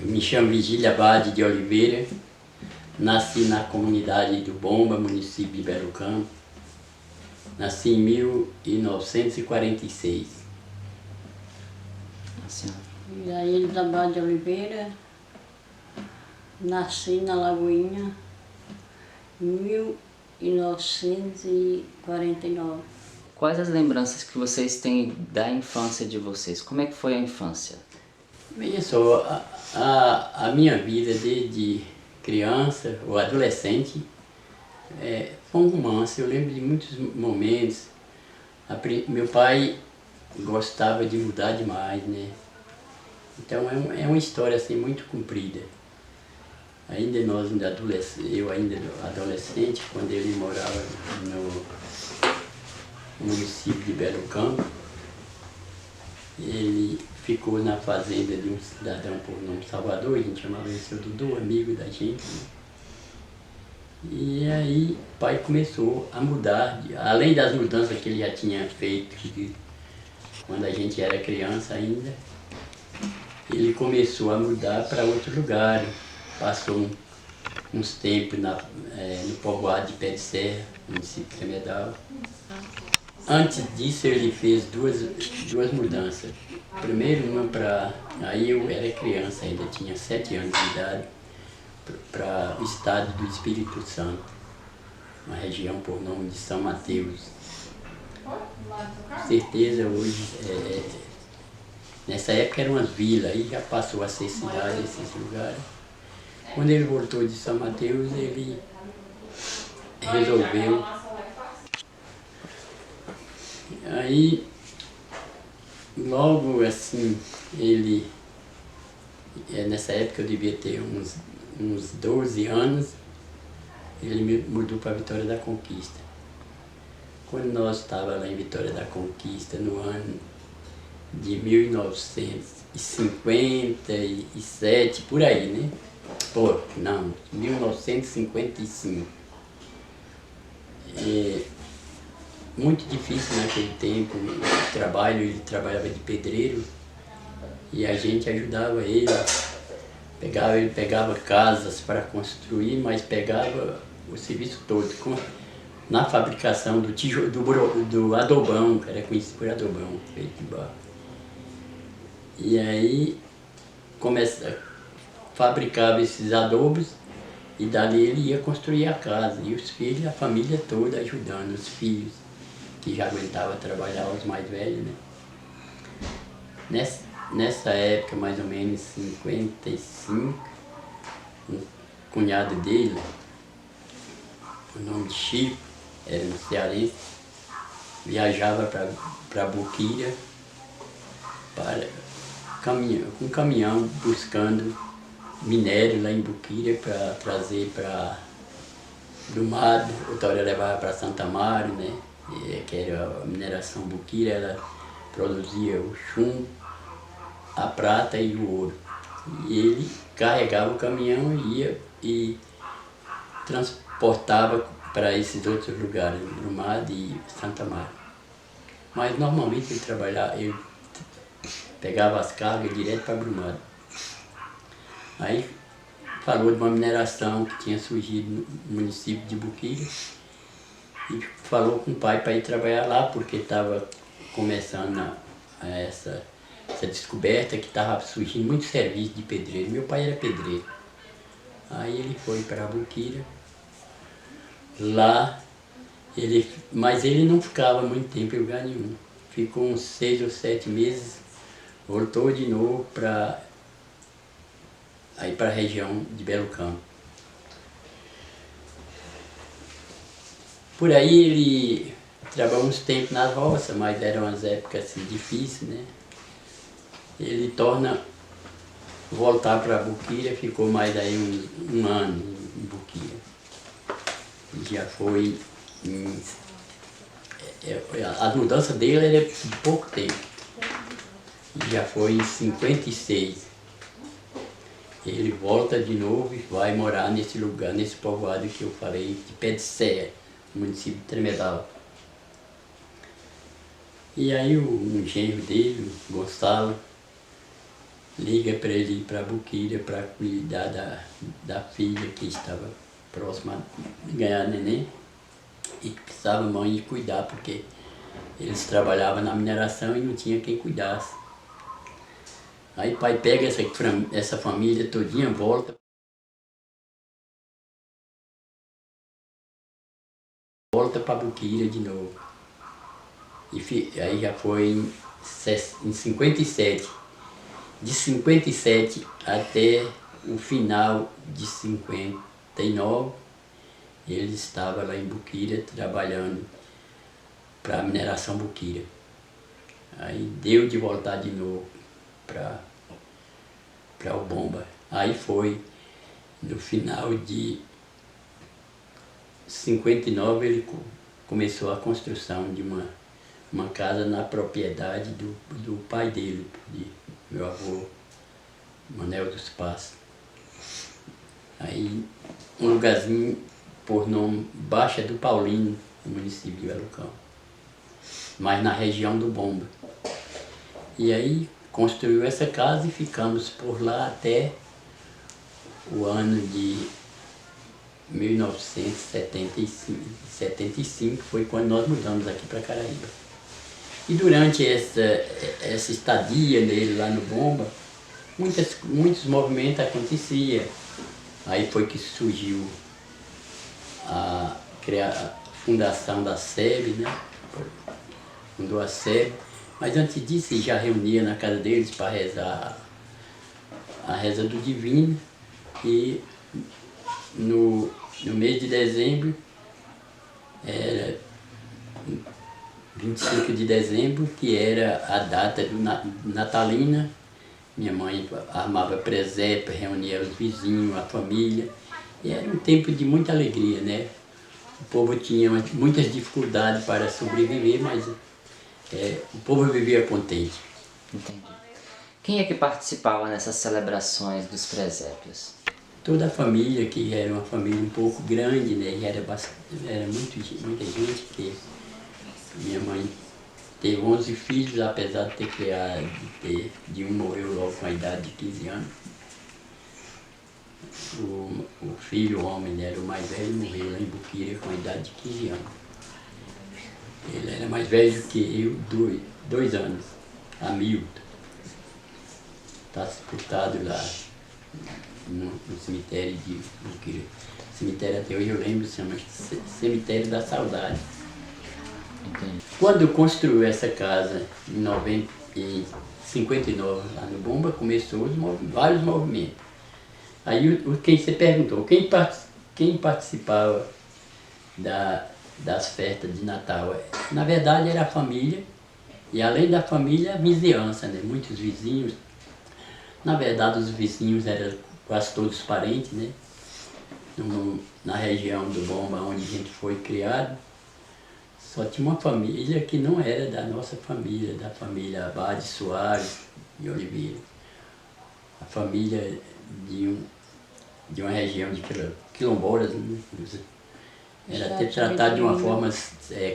Me chamo Vigília Abade de Oliveira, nasci na comunidade do Bomba, município de Belo Campo. Nasci em 1946. E aí, Abade de Oliveira, nasci na Lagoinha em 1949. Quais as lembranças que vocês têm da infância de vocês? Como é que foi a infância? Veja só, a minha vida desde criança ou adolescente foi um romance. Eu lembro de muitos momentos. Meu pai gostava de mudar demais, né? Então é uma história assim muito comprida. Eu ainda adolescente, quando ele morava no município de Belo Campo, ele ficou na fazenda de um cidadão por nome Salvador, a gente chamava ele seu Dudu, amigo da gente. E aí o pai começou a mudar, além das mudanças que ele já tinha feito quando a gente era criança ainda, ele começou a mudar para outro lugar. Passou uns tempos no povoado de Pé de Serra, município de Tremedal. Antes disso ele fez duas mudanças. Primeiro uma para... Aí eu era criança ainda, tinha 7 anos de idade, para o estado do Espírito Santo, uma região por nome de São Mateus. Com certeza hoje, nessa época eram umas vilas, aí já passou a ser cidade esses lugares. Quando ele voltou de São Mateus, ele resolveu. Aí, logo assim, nessa época eu devia ter uns 12 anos, ele me mudou para Vitória da Conquista. Quando nós estávamos lá em Vitória da Conquista, no ano de 1957, por aí, né? Não, 1955. Muito difícil naquele tempo o trabalho, ele trabalhava de pedreiro e a gente ajudava ele. Ele pegava casas para construir, mas pegava o serviço todo, na fabricação do adobão, que era conhecido por adobão, feito de barro. E aí fabricava esses adobos e dali ele ia construir a casa. E os filhos, a família toda ajudando, os filhos que já aguentavam trabalhar, os mais velhos, né? Nessa época, mais ou menos 55, um cunhado dele, o nome de Chico, era um cearense, viajava para Boquira com um caminhão buscando minério lá em Boquira para trazer para Brumado, outra hora levava para Santa Mário, né? Que era a mineração Boquira, ela produzia o chumbo, a prata e o ouro. E ele carregava o caminhão e transportava para esses outros lugares, Brumado e Santa Mário. Mas normalmente ele pegava as cargas direto para Brumado. Aí falou de uma mineração que tinha surgido no município de Boquira e falou com o pai para ir trabalhar lá, porque estava começando essa descoberta que estava surgindo muito serviço de pedreiro. Meu pai era pedreiro. Aí ele foi para Boquira. Lá, mas ele não ficava muito tempo em lugar nenhum. Ficou uns 6 ou 7 meses, voltou de novo para a região de Belo Campo. Por aí ele trabalhou uns tempos na roça, mas eram umas épocas assim, difíceis, né? Ele torna voltar para Boquira, ficou mais aí um ano em Boquira. Já foi a mudança dele era de pouco tempo. Já foi em 56. Ele volta de novo e vai morar nesse lugar, nesse povoado que eu falei, de Pé de Serra, município de Tremedal. E aí um genro dele, Gonçalo, liga para ele ir para Boqueira para cuidar da filha que estava próxima de ganhar neném e que precisava a mãe de cuidar, porque eles trabalhavam na mineração e não tinha quem cuidasse. Aí o pai pega essa família todinha, volta para Boqueira de novo. E aí já foi em 57. De 57 até o final de 59, ele estava lá em Boqueira trabalhando para a mineração Boqueira. Aí deu de voltar de novo para o Bomba. Aí foi no final de 59 ele começou a construção de uma casa na propriedade do pai dele, de meu avô, Manuel dos Passos. Aí um lugarzinho por nome Baixa do Paulino, no município de Belo Campo, mas na região do Bomba. E aí construiu essa casa e ficamos por lá até o ano de 1975, foi quando nós mudamos aqui para Caraíba. E durante essa estadia dele lá no Bomba, muitos movimentos aconteciam. Aí foi que surgiu a fundação da SEB, né? Fundou a SEB, mas antes disso já reunia na casa deles para rezar a reza do Divino. E no mês de dezembro, era 25 de dezembro, que era a data natalina, minha mãe armava presépio, reunia os vizinhos, a família, e era um tempo de muita alegria, né? O povo tinha muitas dificuldades para sobreviver, mas o povo vivia contente. Entendi. Quem é que participava nessas celebrações dos presépios? Toda a família, que era uma família um pouco grande, né? E era muita gente, porque minha mãe teve 11 filhos, apesar de ter criado, de um morreu logo com a idade de 15 anos. O filho, o homem, né, era o mais velho, morreu lá em Boqueira com a idade de 15 anos. Ele era mais velho que eu, 2 anos, Hamilton. Está sepultado lá no cemitério de Boqueira. O cemitério até hoje eu lembro, se chama Cemitério da Saudade. Entendi. Quando construiu essa casa em 59 lá no Bomba, começou vários movimentos. Aí quem você perguntou, quem participava das festas de Natal? Na verdade era a família, e além da família, a vizinhança, né? Muitos vizinhos. Na verdade os vizinhos eram quase todos parentes, né? Na região do Bomba, onde a gente foi criado, só tinha uma família que não era da nossa família, da família Abade Soares de Oliveira. A família de uma região de quilombolas, né? Era até tratado de uma forma,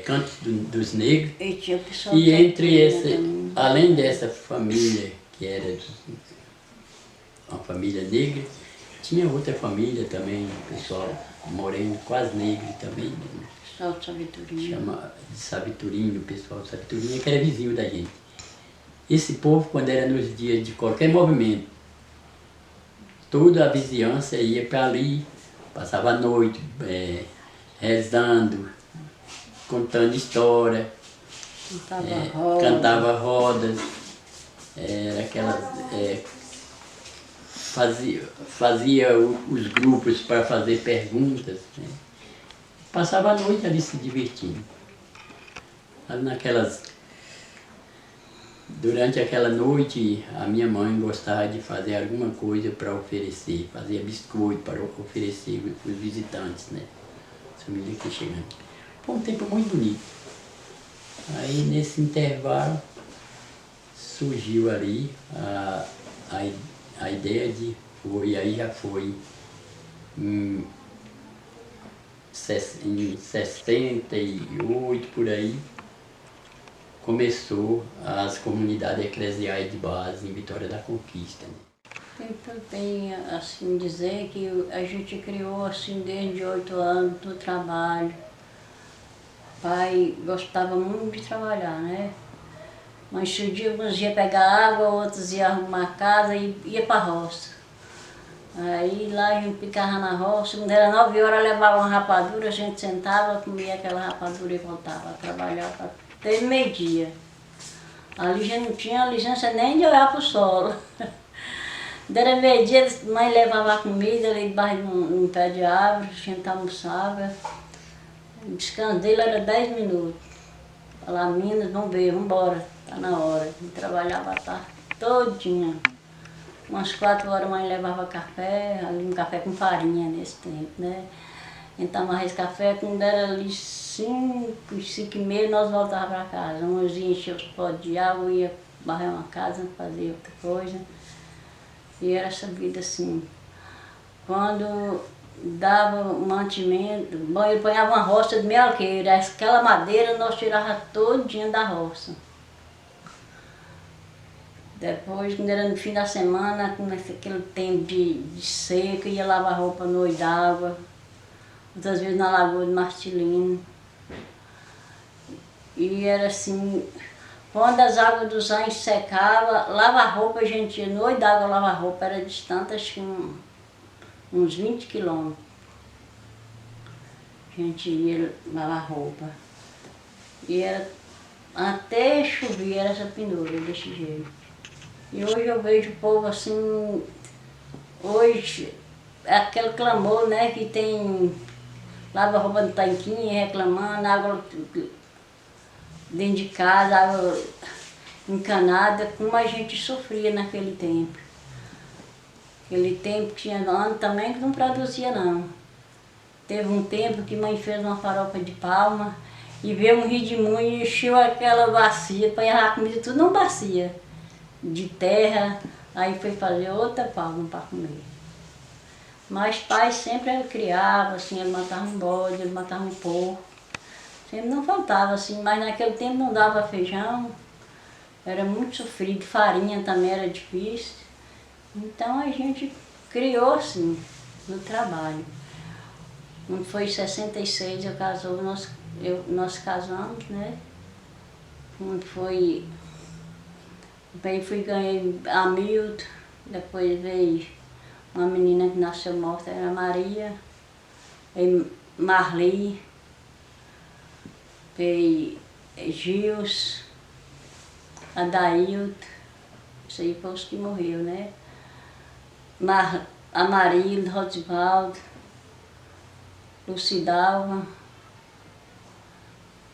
canto dos negros. E além dessa família, que era uma família negra, tinha outra família também, pessoal moreno, quase negro também. Só Saviturinha. Chama de Saviturinho, o pessoal de Saviturinha, que era vizinho da gente. Esse povo, quando era nos dias de qualquer movimento, toda a vizinhança ia para ali, passava a noite rezando, contando história, cantava rodas, fazia os grupos para fazer perguntas, né? Passava a noite ali se divertindo. Durante aquela noite, a minha mãe gostava de fazer alguma coisa para oferecer, fazia biscoito para oferecer os visitantes, né? As famílias que chegam. Foi um tempo muito bonito. Aí nesse intervalo surgiu ali a ideia aí já foi em 68 por aí, começou as comunidades eclesiais de base em Vitória da Conquista. Né? Tem assim dizer que a gente criou assim desde 8 anos no trabalho. O pai gostava muito de trabalhar, né? Mas se uns iam pegar água, outros iam arrumar a casa e ia para a roça. Aí lá a gente ficava na roça, quando era 9 horas levava uma rapadura, a gente sentava, comia aquela rapadura e voltava a trabalhar até meio-dia. Ali já não tinha licença nem de olhar para o solo. Era meio-dia, a mãe levava a comida ali debaixo de um pé de árvore, a gente almoçava. O descanso dele era 10 minutos. Falar, Minas, vamos ver, vamos embora, tá na hora. A gente trabalhava a tarde todinha. Umas 4 horas a mãe levava café, ali um café com farinha nesse tempo, né? Então tomava esse café, quando era ali 5 e meia, nós voltávamos para casa. Uns iam encher os potes de água, ia barrer uma casa, fazer outra coisa. E era essa vida assim. Quando dava o mantimento, bom, ele ponhava uma roça de melqueira, aquela madeira nós tirava todinha da roça. Depois, quando era no fim da semana, com aquele tempo de seca, ia lavar roupa no olho d'água, outras vezes na lagoa de Martilino. E era assim, quando as águas dos anjos secavam, lavar roupa, a gente ia no olho d'água lavar roupa, era distante, acho que uns 20 quilômetros. A gente ia lavar roupa. E era, até chover era essa pendura, desse jeito. E hoje eu vejo o povo assim, hoje, aquele clamor, né, que tem, lava roupa no tanquinho, reclamando, água dentro de casa, água encanada, como a gente sofria naquele tempo. Aquele tempo que tinha ano também que não produzia não. Teve um tempo que mãe fez uma farofa de palma e veio um redemoinho e encheu aquela bacia, apanhava a comida tudo numa bacia de terra, aí foi fazer outra palma para comer. Mas pai sempre ele criava, assim, ele matava um bode, ele matava um porco. Sempre não faltava, assim, mas naquele tempo não dava feijão, era muito sofrido, farinha também era difícil. Então a gente criou assim, no trabalho. Quando foi em 66 nós casamos, né? Quando foi, bem fui ganhei a Milton, depois veio uma menina que nasceu morta, era Maria, veio Marli, veio Gils, Adailto, isso aí foi os que morreu, né? A Maria, Rosivaldo, Lucidalva,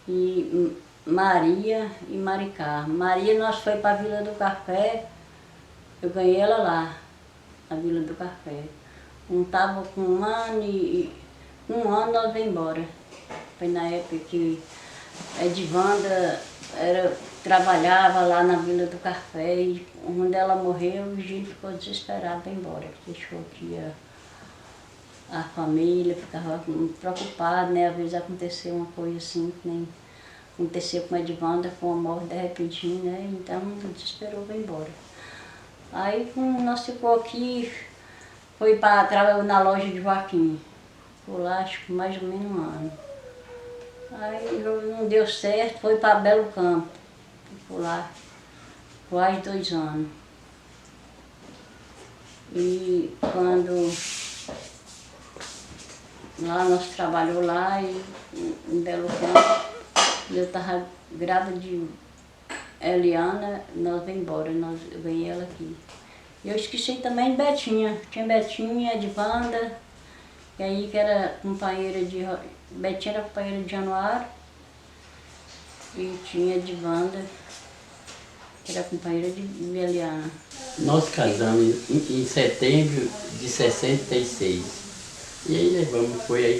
e Maria e Maricá. Maria nós foi para a Vila do Café, eu ganhei ela lá, na Vila do Café. Não estava com um ano nós veio embora. Foi na época que a Edivanda trabalhava lá na Vila do Café e quando ela morreu, o Gil ficou desesperado para ir embora. Deixou que a família ficava preocupada, né? Às vezes aconteceu uma coisa assim, que nem aconteceu com a Edivanda, com a morte de repente, né? Então desesperou para ir embora. Aí nós ficou aqui, foi para trabalhar na loja de Joaquim. Ficou lá acho que mais ou menos um ano. Aí não deu certo, foi para Belo Campo. Ficou lá quase 2 anos. E quando lá nós trabalhamos lá em Belo Campo, eu estava grávida de Eliana, nós vim embora, eu ganhei ela aqui. E eu esqueci também de Betinha, tinha Betinha, Edivanda, e aí que era companheira de... Betinha era companheira de Januário, e tinha Edivanda, que era companheira de Eliana. Nós casamos em setembro de 66. E aí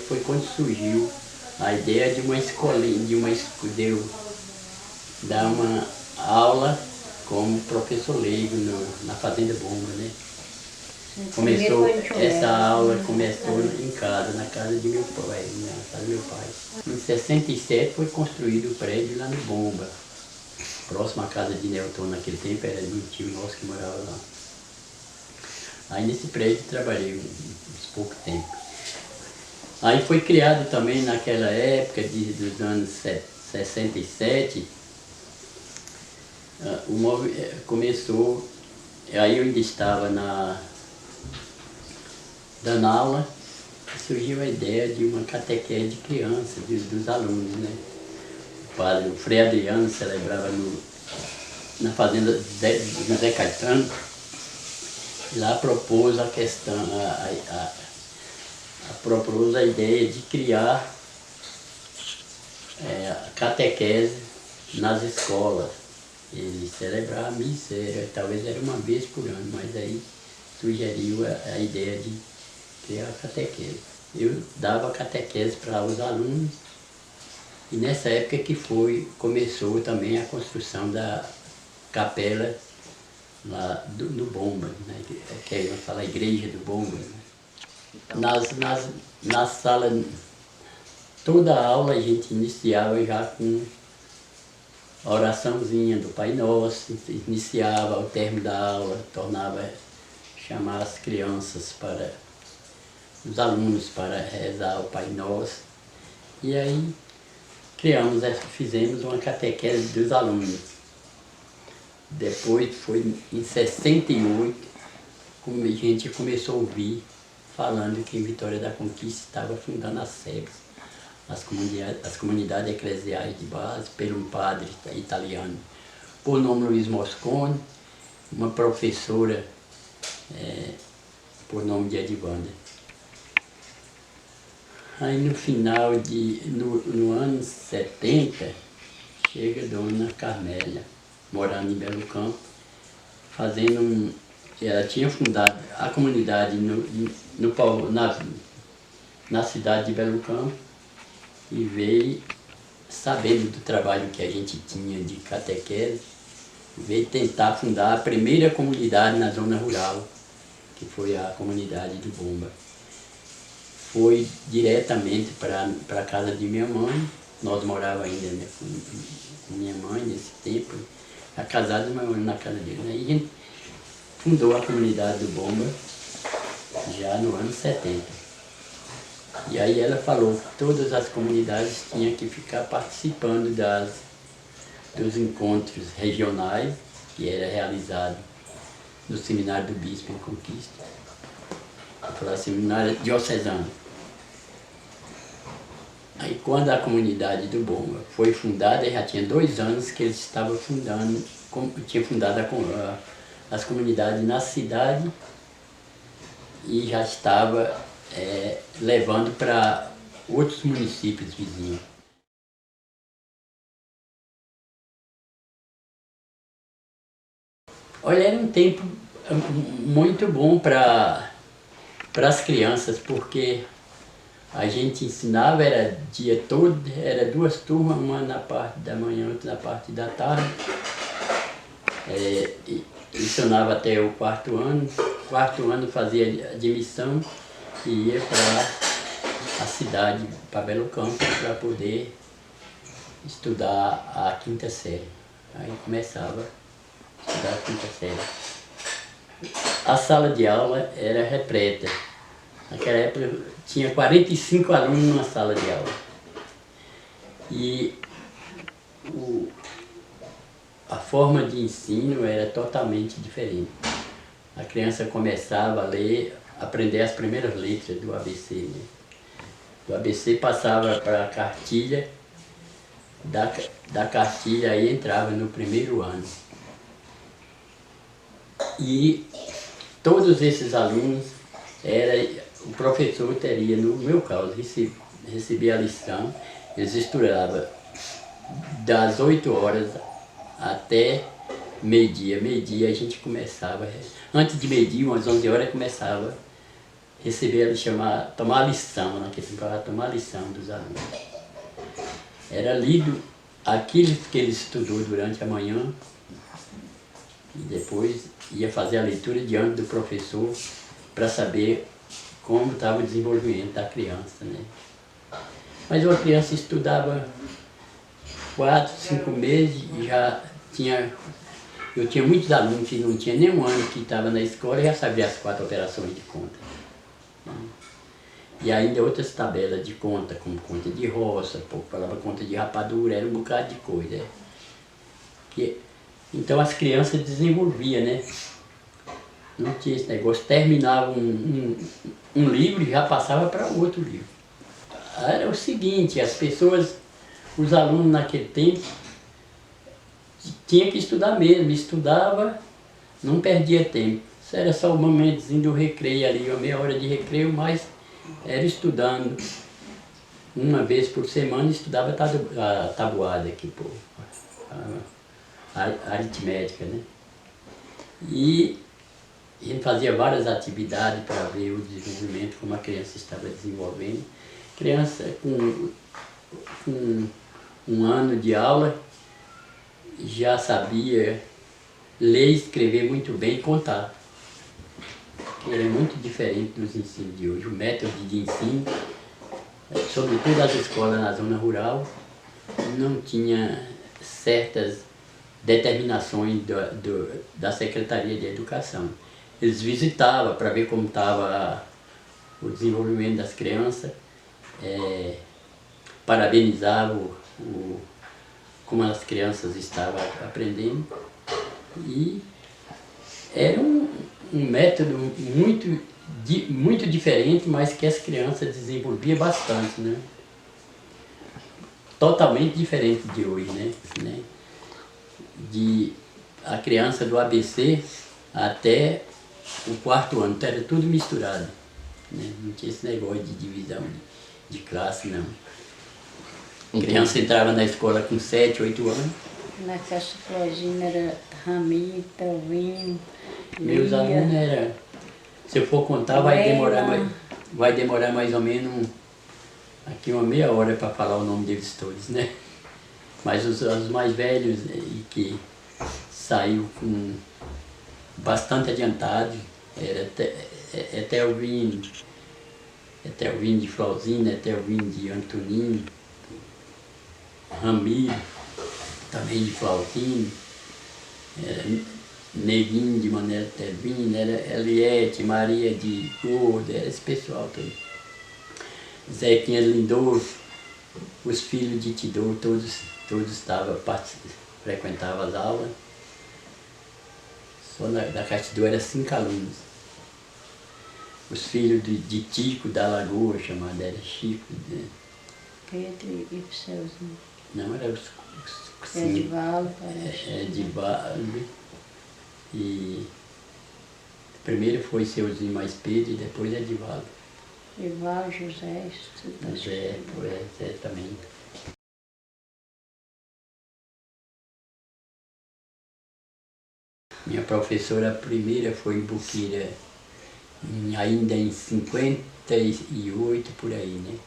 foi quando surgiu a ideia de uma escolinha, de eu dar uma aula como professor leigo na Fazenda Bomba, né? Essa aula começou em casa, na casa de meu pai, na casa do meu pai. Em 67 foi construído o prédio lá no Bomba. próximo à casa de Nelton naquele tempo, era de um tio nosso que morava lá. Aí nesse prédio trabalhei uns pouco tempo. Aí foi criado também naquela época dos anos 67, começou, aí eu ainda estava dando aula, surgiu a ideia de uma catequese de crianças, dos alunos, né? O Frei Adriano celebrava na fazenda José Caetano, e lá propôs a questão, propôs a ideia de criar catequese nas escolas. Ele celebrava a missa, talvez era uma vez por ano, mas aí sugeriu a ideia de criar a catequese. Eu dava catequese para os alunos, e nessa época que começou também a construção da capela lá no Bomba, né? Que é a igreja do Bomba. Né? Na sala, toda a aula a gente iniciava já com a oraçãozinha do Pai Nosso, iniciava ao término da aula, chamar as crianças os alunos para rezar o Pai Nosso. E aí fizemos uma catequese dos alunos. Depois foi em 68, a gente começou a ouvir falando que em Vitória da Conquista estava fundando as SEBs, as comunidades eclesiais de base, por um padre italiano, por nome Luiz Moscone, uma professora por nome de Edivanda. Aí no final no ano 70, chega a dona Carmélia, morando em Belo Campo, ela tinha fundado a comunidade na cidade de Belo Campo, e veio, sabendo do trabalho que a gente tinha de catequese, veio tentar fundar a primeira comunidade na zona rural, que foi a comunidade do Bomba. Foi diretamente para a casa de minha mãe. Nós morávamos ainda, né, com minha mãe nesse tempo, já casados, mas na casa dele. Aí a gente fundou a comunidade do Bomba já no ano 70. E aí ela falou que todas as comunidades tinham que ficar participando dos encontros regionais, que era realizado no Seminário do Bispo em Conquista. Eu falei seminário diocesano. Aí quando a comunidade do Bomba foi fundada, já tinha 2 anos que eles estavam tinha fundado as comunidades na cidade, e já estava levando para outros municípios vizinhos. Olha, era um tempo muito bom para as crianças, porque a gente ensinava, era dia todo, era 2 turmas, uma na parte da manhã, outra na parte da tarde. Ensinava até o 4º ano. 4º ano fazia admissão e ia para a cidade, para Belo Campo, para poder estudar a 5ª série. Aí começava a estudar a 5ª série. A sala de aula era repleta. Naquela época tinha 45 alunos numa sala de aula. E a forma de ensino era totalmente diferente. A criança começava a ler, aprender as primeiras letras do ABC. Né? Do ABC passava para a cartilha, da cartilha aí entrava no 1º ano. E todos esses alunos, o professor teria, no meu caso, recebia a lição, eles estudavam das 8 horas até meio-dia. Meio-dia a gente começava, antes de meio-dia, umas 11 horas, começava a receber, tomar a lição, naquele tempo, tomar a lição dos alunos. Era lido aquilo que ele estudou durante a manhã, e depois ia fazer a leitura diante do professor para saber como estava o desenvolvimento da criança. Né? Mas uma criança estudava 4, 5 meses e já eu tinha muitos alunos que não tinha nem um ano que estava na escola e já sabia as 4 operações de conta. E ainda outras tabelas de conta, como conta de roça, pouco falava conta de rapadura, era um bocado de coisa. Então as crianças desenvolviam, né? Não tinha esse negócio, terminava um livro e já passava para outro livro. Era o seguinte, as pessoas, os alunos naquele tempo, tinham que estudar mesmo, estudava, não perdia tempo. Isso era só o momentozinho do recreio ali, uma meia hora de recreio, mas era estudando. Uma vez por semana estudava a tabuada aqui, pô, a aritmética, né? E a gente fazia várias atividades para ver o desenvolvimento, como a criança estava desenvolvendo. Criança com 1 ano de aula já sabia ler e escrever muito bem e contar. Era muito diferente dos ensinos de hoje. O método de ensino, sobretudo as escolas na zona rural, não tinha certas determinações da Secretaria de Educação. Eles visitavam para ver como estava o desenvolvimento das crianças, parabenizavam como as crianças estavam aprendendo. E era um método muito diferente, mas que as crianças desenvolviam bastante, né? Totalmente diferente de hoje, né? A criança do ABC até o 4º ano, então era tudo misturado, né? Não tinha esse negócio de divisão de classe, não. A criança entrava na escola com 7, 8 anos. Na Caixa Florzinha era Ramita, Vinho, Meus alunos eram, se eu for contar, vai demorar mais ou menos aqui uma meia hora para falar o nome deles todos, né? Mas os mais velhos e que saiu com bastante adiantado, era Etelvino de Flauzina, Etelvino de Antonino, Ramiro, também de Flauzino, era Neguinho de Manuel Telvino, era Eliette, Maria de Gordo, era esse pessoal todo. Zequinha Lindolfo, os filhos de Tidor, todos frequentavam as aulas. Só da Castidor eram 5 alunos. Os filhos de Tico da Lagoa, chamado era Chico. Pedro e Pseuzinho. Não, era os Edivaldo, parece. Edivaldo. E primeiro foi Seuzinho mais Pedro e depois Edivaldo. Edivaldo, José, José também. Minha professora primeira foi em Buquira, ainda em 58 por aí, né?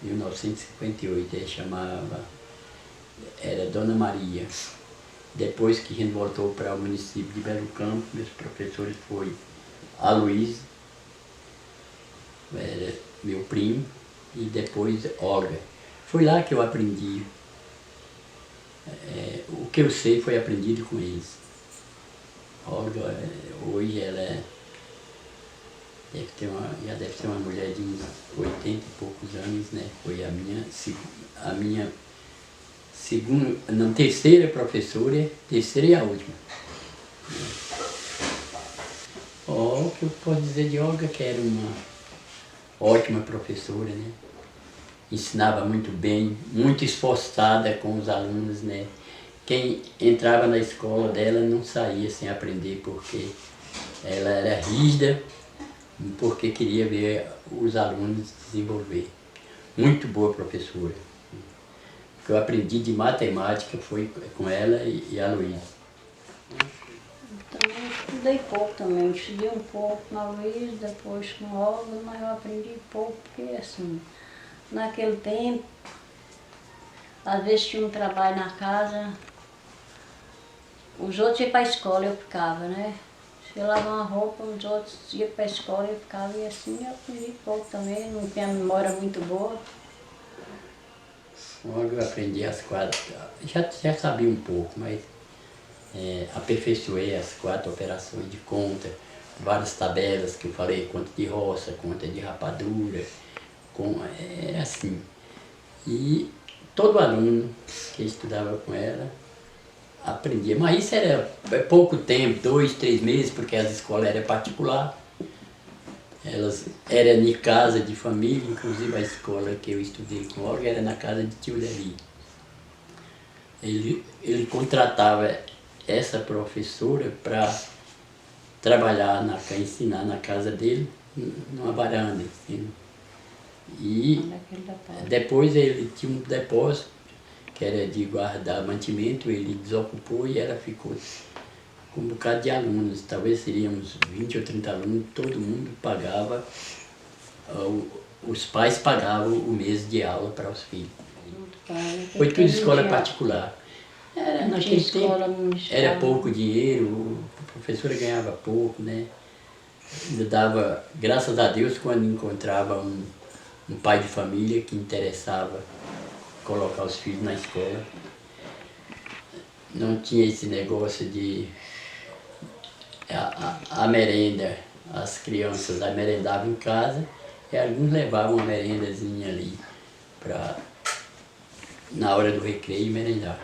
1958, ela chamava, era Dona Maria. Depois que a gente voltou para o município de Belo Campo, meus professores foram Aloysio, era meu primo, e depois Olga. Foi lá que eu aprendi. O que eu sei foi aprendido com eles. Olga, hoje ela já deve ter uma mulher de uns 80 e poucos anos, né? Foi a minha segunda, não, terceira professora, terceira e a última. O que eu posso dizer de Olga, que era uma ótima professora, né? Ensinava muito bem, muito esforçada com os alunos, né? Quem entrava na escola dela não saía sem aprender, porque ela era rígida, porque queria ver os alunos desenvolver. Muito boa professora. O que eu aprendi de matemática foi com ela e a Luísa. Então eu estudei pouco também, eu estudei um pouco na Luísa, depois com Olga, mas eu aprendi pouco, porque assim, naquele tempo, às vezes tinha um trabalho na casa, os outros iam para a escola, eu ficava, né? Se eu lavava uma roupa, os outros iam para a escola, eu ficava, e assim eu aprendi pouco também, não tinha memória muito boa. Logo eu aprendi as quatro, já sabia um pouco, mas aperfeiçoei as 4 operações de conta, várias tabelas que eu falei, conta de roça, conta de rapadura, era assim. E todo aluno que estudava com ela aprendia, mas isso era pouco tempo, 2, 3 meses, porque as escolas eram particulares. Elas eram em casa de família, inclusive a escola que eu estudei com Olga era na casa de tio Deli. Ele contratava essa professora para trabalhar, ensinar na casa dele, numa varanda. Assim. E depois ele tinha um depósito, que era de guardar mantimento, ele desocupou e ela ficou com um bocado de alunos, talvez seriam uns 20 ou 30 alunos, todo mundo pagava, os pais pagavam o mês de aula para os filhos. Foi tudo escola particular. Era, naquele tempo era pouco dinheiro, a professora ganhava pouco, né? Ainda dava, graças a Deus, quando encontrava um pai de família que interessava colocar os filhos na escola. Não tinha esse negócio de a merenda, as crianças merendavam em casa e alguns levavam uma merendazinha ali para na hora do recreio merendar.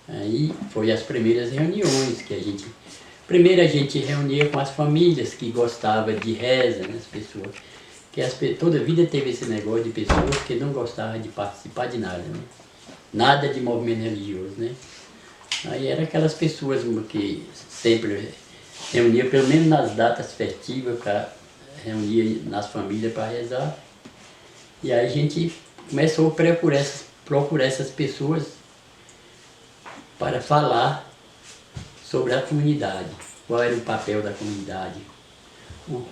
Aí foi as primeiras reuniões que a gente... Primeiro a gente reunia com as famílias que gostavam de reza, né, as pessoas. Toda a vida teve esse negócio de pessoas que não gostavam de participar de nada, né? Nada de movimento religioso, né? Aí eram aquelas pessoas que sempre reunia, pelo menos nas datas festivas, para reunir nas famílias para rezar. E aí a gente começou a procurar essas pessoas para falar sobre a comunidade, qual era o papel da comunidade, o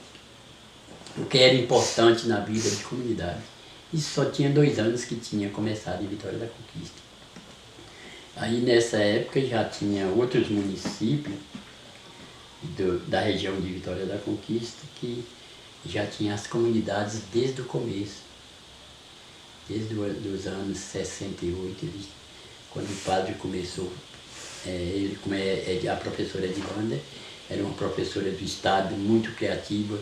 que era importante na vida de comunidade. Isso só tinha 2 anos que tinha começado em Vitória da Conquista. Aí nessa época já tinha outros municípios da região de Vitória da Conquista que já tinha as comunidades desde o começo, desde os anos 68, quando o padre começou. Ele, como a professora Edilanda, era uma professora do estado muito criativa,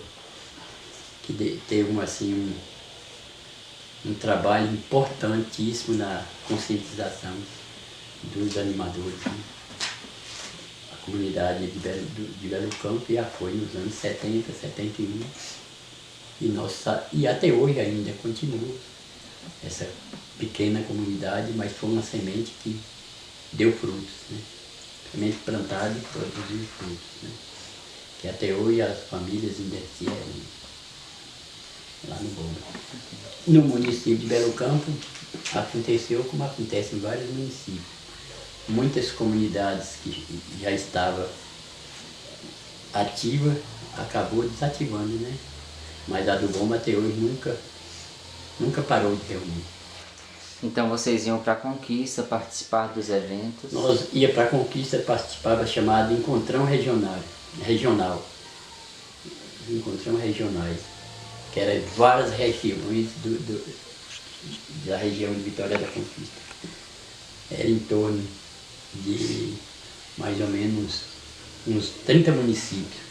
que teve assim, um trabalho importantíssimo na conscientização dos animadores. Né? A comunidade de Belo Campo já foi nos anos 70, 71, e até hoje ainda continua essa pequena comunidade, mas foi uma semente que deu frutos, né? Semente plantada e produziu frutos, né? Que até hoje as famílias ainda seguem lá no Bomba. No município de Belo Campo aconteceu como acontece em vários municípios. Muitas comunidades que já estavam ativas acabou desativando, né? Mas a do Bomba até hoje nunca parou de reunir. Então vocês iam para a Conquista participar dos eventos? Nós ia para a Conquista, participava chamado Encontrão Regional. Encontrão Regionais, que eram várias regiões da região de Vitória da Conquista. Era em torno de mais ou menos uns 30 municípios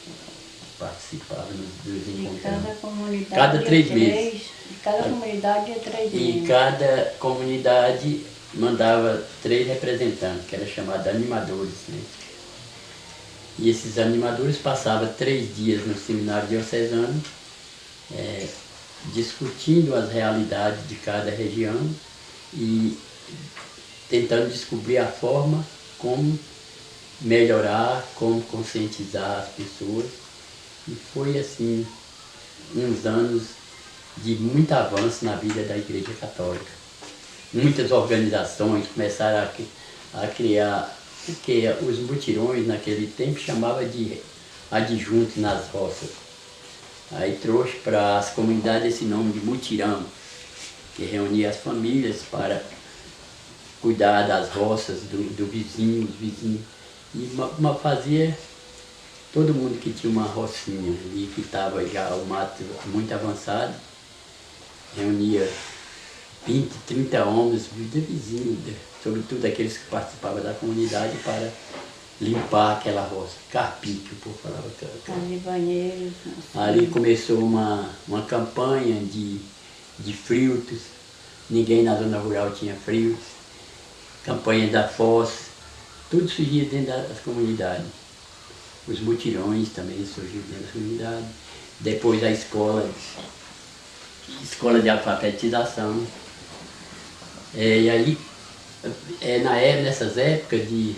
participavam dos encontros. Cada 3 meses. Cada comunidade ia 3 meses. E cada comunidade mandava 3 representantes, que era chamado animadores, né? E esses animadores passavam 3 dias no seminário diocesano, discutindo as realidades de cada região e tentando descobrir a forma como melhorar, como conscientizar as pessoas. E foi assim, uns anos de muito avanço na vida da Igreja Católica. Muitas organizações começaram a criar, porque os mutirões naquele tempo chamava de adjuntos nas roças. Aí trouxe para as comunidades esse nome de mutirão, que reunia as famílias para cuidar das roças do vizinho, dos vizinhos. E fazia todo mundo que tinha uma rocinha ali, que estava já o mato muito avançado, reunia 20, 30 homens, vida vizinha, sobretudo aqueles que participavam da comunidade, para limpar aquela roça, carpir, que o povo falava. Ali banheiros. Ali começou uma campanha de frutos, ninguém na zona rural tinha frutos, campanha da fossa, tudo surgia dentro das comunidades. Os mutirões também surgiram dentro da comunidade. Depois a escola de alfabetização. E aí, nessas épocas de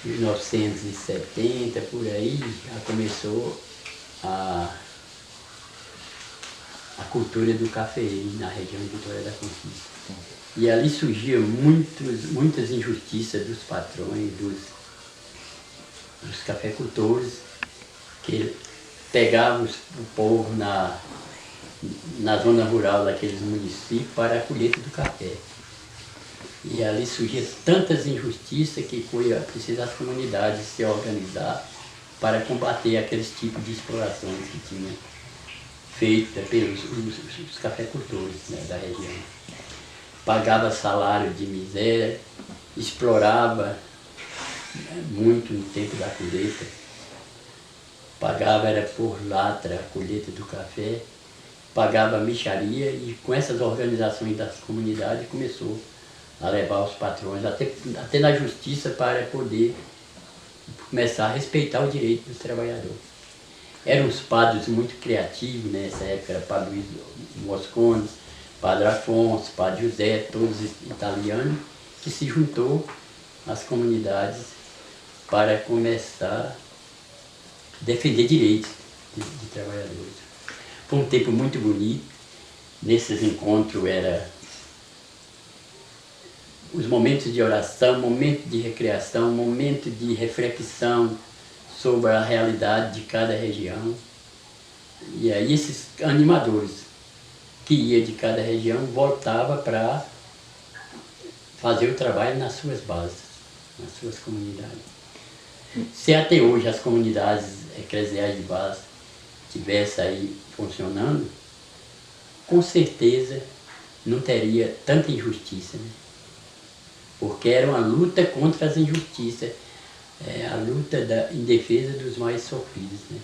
1970, por aí, já começou a cultura do café na região de Vitória da Conquista. E ali surgiam muitas injustiças dos patrões, dos cafeicultores, que pegavam o povo na zona rural daqueles municípios para a colheita do café. E ali surgiam tantas injustiças que foi preciso as comunidades se organizar para combater aqueles tipos de explorações que tinham feita pelos os cafeicultores, né, da região. Pagava salário de miséria, explorava muito no tempo da colheita, pagava era por latra a colheita do café, pagava mixaria, e com essas organizações das comunidades começou a levar os patrões até na justiça para poder começar a respeitar o direito dos trabalhadores. Eram os padres muito criativos, né? Nessa época era Padre Luiz Moscone, Padre Afonso, Padre José, todos italianos, que se juntou às comunidades para começar a defender direitos de trabalhadores. Foi um tempo muito bonito. Nesses encontros os momentos de oração, momentos de recreação, momentos de reflexão sobre a realidade de cada região. E aí esses animadores que iam de cada região voltavam para fazer o trabalho nas suas bases, nas suas comunidades. Se até hoje as comunidades eclesiais de base estivessem aí funcionando, com certeza não teria tanta injustiça, né? Porque era uma luta contra as injustiças, a luta em defesa dos mais sofridos, né?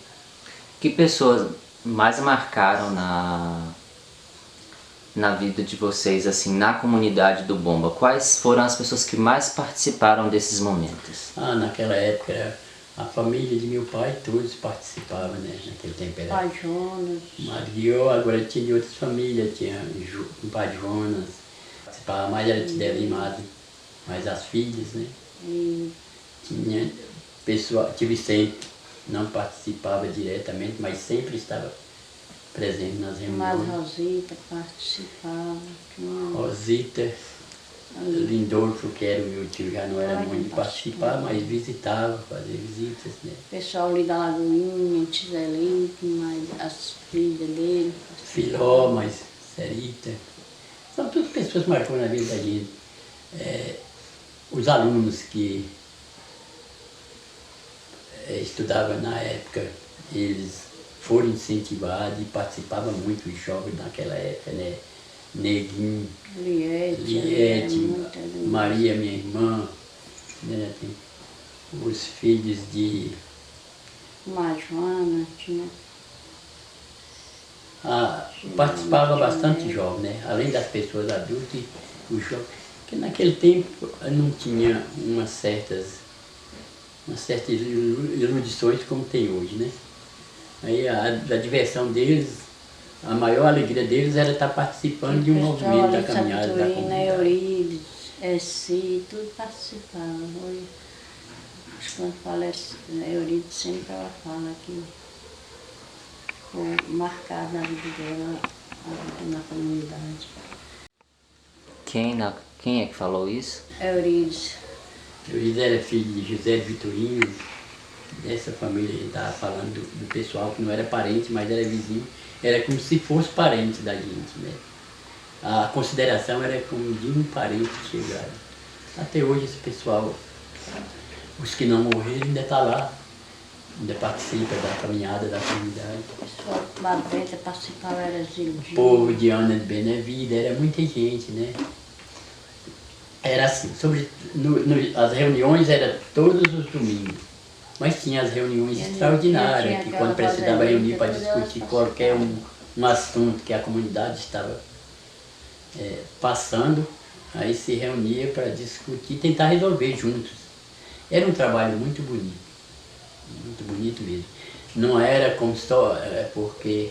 Que pessoas mais marcaram na vida de vocês, assim, na comunidade do Bomba? Quais foram as pessoas que mais participaram desses momentos? Naquela época, a família de meu pai, todos participavam, né? Naquele tempo era Pai Jonas. Mario, agora tinha de outras famílias, tinha o pai Jonas, participava mais, era Tideli mais as filhas, né? Tinha pessoal, tive sempre, não participava diretamente, mas sempre estava presente nas reuniões. Mas Rosita participava. Rosita, Lindolfo, que era o meu tio, já não era muito de participar, mas visitava, fazia visitas, né? O pessoal ali da Lagoinha, Tizelito, mas as filhas dele. Filó, mas Serita. São todas pessoas que marcou na vida da gente. Os alunos que estudavam na época, eles foram incentivados e participavam muito dos jogos naquela época, né? Neguinho, Liette, Maria, minha irmã, né? Os filhos de Majoana, tinha. Participava bastante jovem, né? Além das pessoas adultas, os jovens. Porque naquele tempo não tinha umas certas erudições como tem hoje, né? Aí a diversão deles, a maior alegria deles era estar participando de um movimento da caminhada da comunidade. Eurides, Essi, tudo participava. Hoje, acho que quando fala Eurides, sempre ela fala que ficou marcada na vida dela, na comunidade. Quem é que falou isso? Eurides. Eurides era filho de José Vitorino, dessa família, a gente estava falando do pessoal que não era parente, mas era vizinho, era como se fosse parente da gente, né? A consideração era como de um parente chegado. Até hoje esse pessoal, os que não morreram, ainda estão lá ainda participa da caminhada da comunidade. O pessoal de Barreta participava, era O povo de Ana de Benevida, era muita gente, né? Era assim, as reuniões eram todos os domingos, mas tinha as reuniões extraordinárias, que quando precisava reunir para discutir qualquer um assunto que a comunidade estava passando, aí se reunia para discutir, tentar resolver juntos. Era um trabalho muito bonito mesmo. Não era como só, porque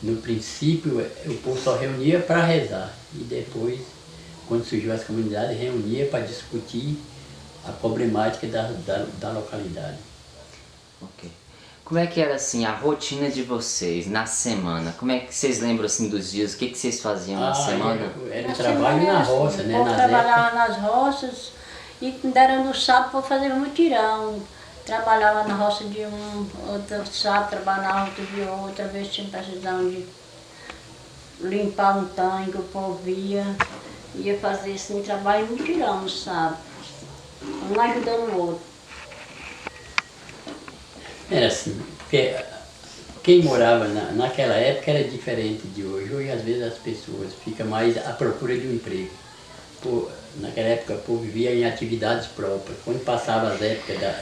no princípio o povo só reunia para rezar e depois, quando surgiu as comunidades, reunia para discutir a problemática da localidade. Ok. Como é que era assim a rotina de vocês na semana? Como é que vocês lembram assim dos dias? O que vocês faziam na semana? Era trabalho na roça, né? O povo trabalhava nas roças e quando era no sábado para fazer mutirão. Trabalhava na roça de um, outro sábado trabalhava outro de outra vez tinha precisão de limpar um tanque, o povo ia fazer assim trabalho mutirão no sábado, um ajudando o outro. Era assim, porque quem morava naquela época era diferente de hoje. Hoje às vezes as pessoas ficam mais à procura de um emprego. Naquela época o povo vivia em atividades próprias. Quando passava as épocas